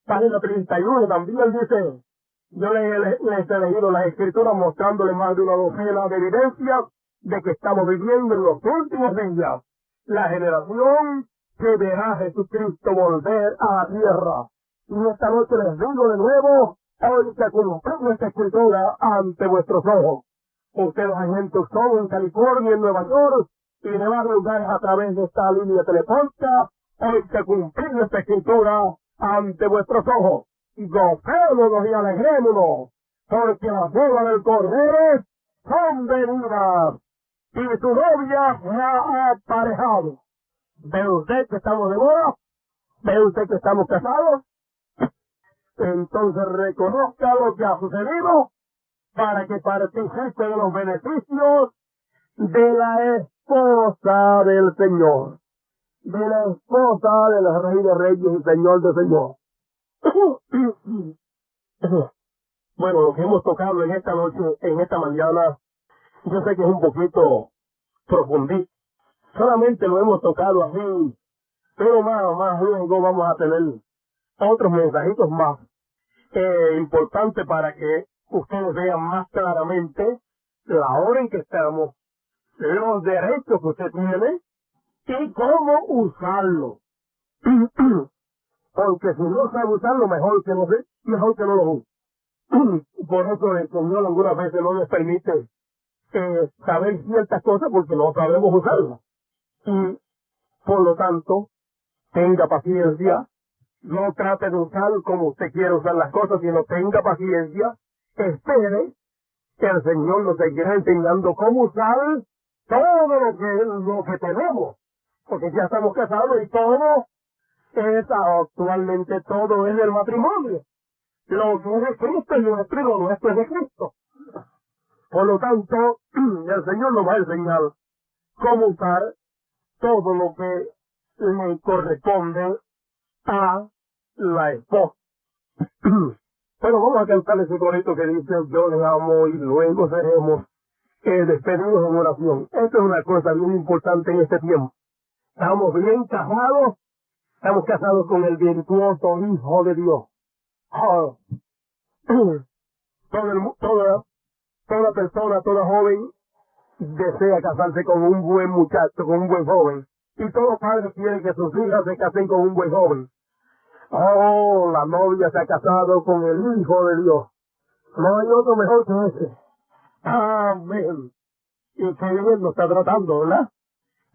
página 31, también dice, yo les he leído las escrituras mostrándole más de una docena de evidencias de que estamos viviendo en los últimos días la generación que verá a Jesucristo volver a la tierra. Y esta noche les digo de nuevo, hoy se cumple esta escritura ante vuestros ojos. Ustedes hay gente son en California, en Nueva York y demás lugares a través de esta línea telefónica, hoy se cumple esta escritura ante vuestros ojos. Gocémonos y alegrémonos, porque las bodas del Cordero son venidas y su novia se ha aparejado. ¿Ve usted que estamos de boda? ¿Ve usted que estamos casados? Entonces reconozca lo que ha sucedido para que participe de los beneficios de la esposa del Señor, de la esposa del Rey de Reyes y Señor de Señor. Bueno, lo que hemos tocado en esta noche, en esta mañana, yo sé que es un poquito profundito. Solamente lo hemos tocado así, pero más luego vamos a tener otros mensajitos más importantes para que ustedes vean más claramente la hora en que estamos, los derechos que usted tiene y cómo usarlo. Porque si no sabe usarlo, mejor que no lo use. Por eso el Señor algunas veces no nos permite saber ciertas cosas porque no sabemos usarlas. Y por lo tanto, tenga paciencia, no trate de usar como usted quiere usar las cosas, sino tenga paciencia, espere que el Señor nos seguirá enseñando cómo usar todo lo que tenemos, porque ya estamos casados y todo es actualmente todo es del matrimonio. Lo que es de Cristo es nuestro y lo nuestro es de Cristo. Por lo tanto, el Señor nos va a enseñar cómo usar todo lo que le corresponde a la esposa. Pero vamos a cantar ese corito que dice, yo le amo y luego seremos despedidos en oración. Esto es una cosa muy importante en este tiempo. Estamos bien casados, estamos casados con el virtuoso Hijo de Dios. Toda persona, toda joven desea casarse con un buen muchacho, con un buen joven. Y todo padre quiere que sus hijas se casen con un buen joven. Oh, la novia se ha casado con el Hijo de Dios. No hay otro mejor que ese. Amén. Y que bien nos está tratando, ¿verdad?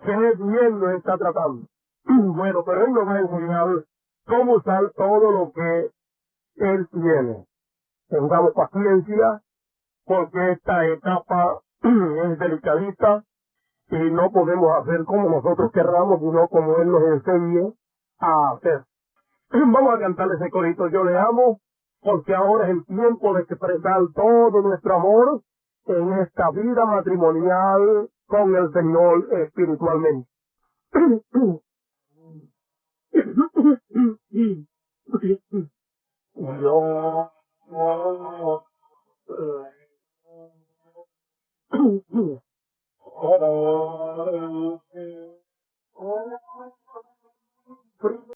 Que bien nos está tratando. Bueno, pero Él nos va a enseñar cómo usar todo lo que Él tiene. Tengamos paciencia, porque esta etapa es delicadita y no podemos hacer como nosotros querramos, sino como Él nos enseñe a hacer. Vamos a cantar ese corito, yo le amo, porque ahora es el tiempo de expresar todo nuestro amor en esta vida matrimonial con el Señor espiritualmente. Yo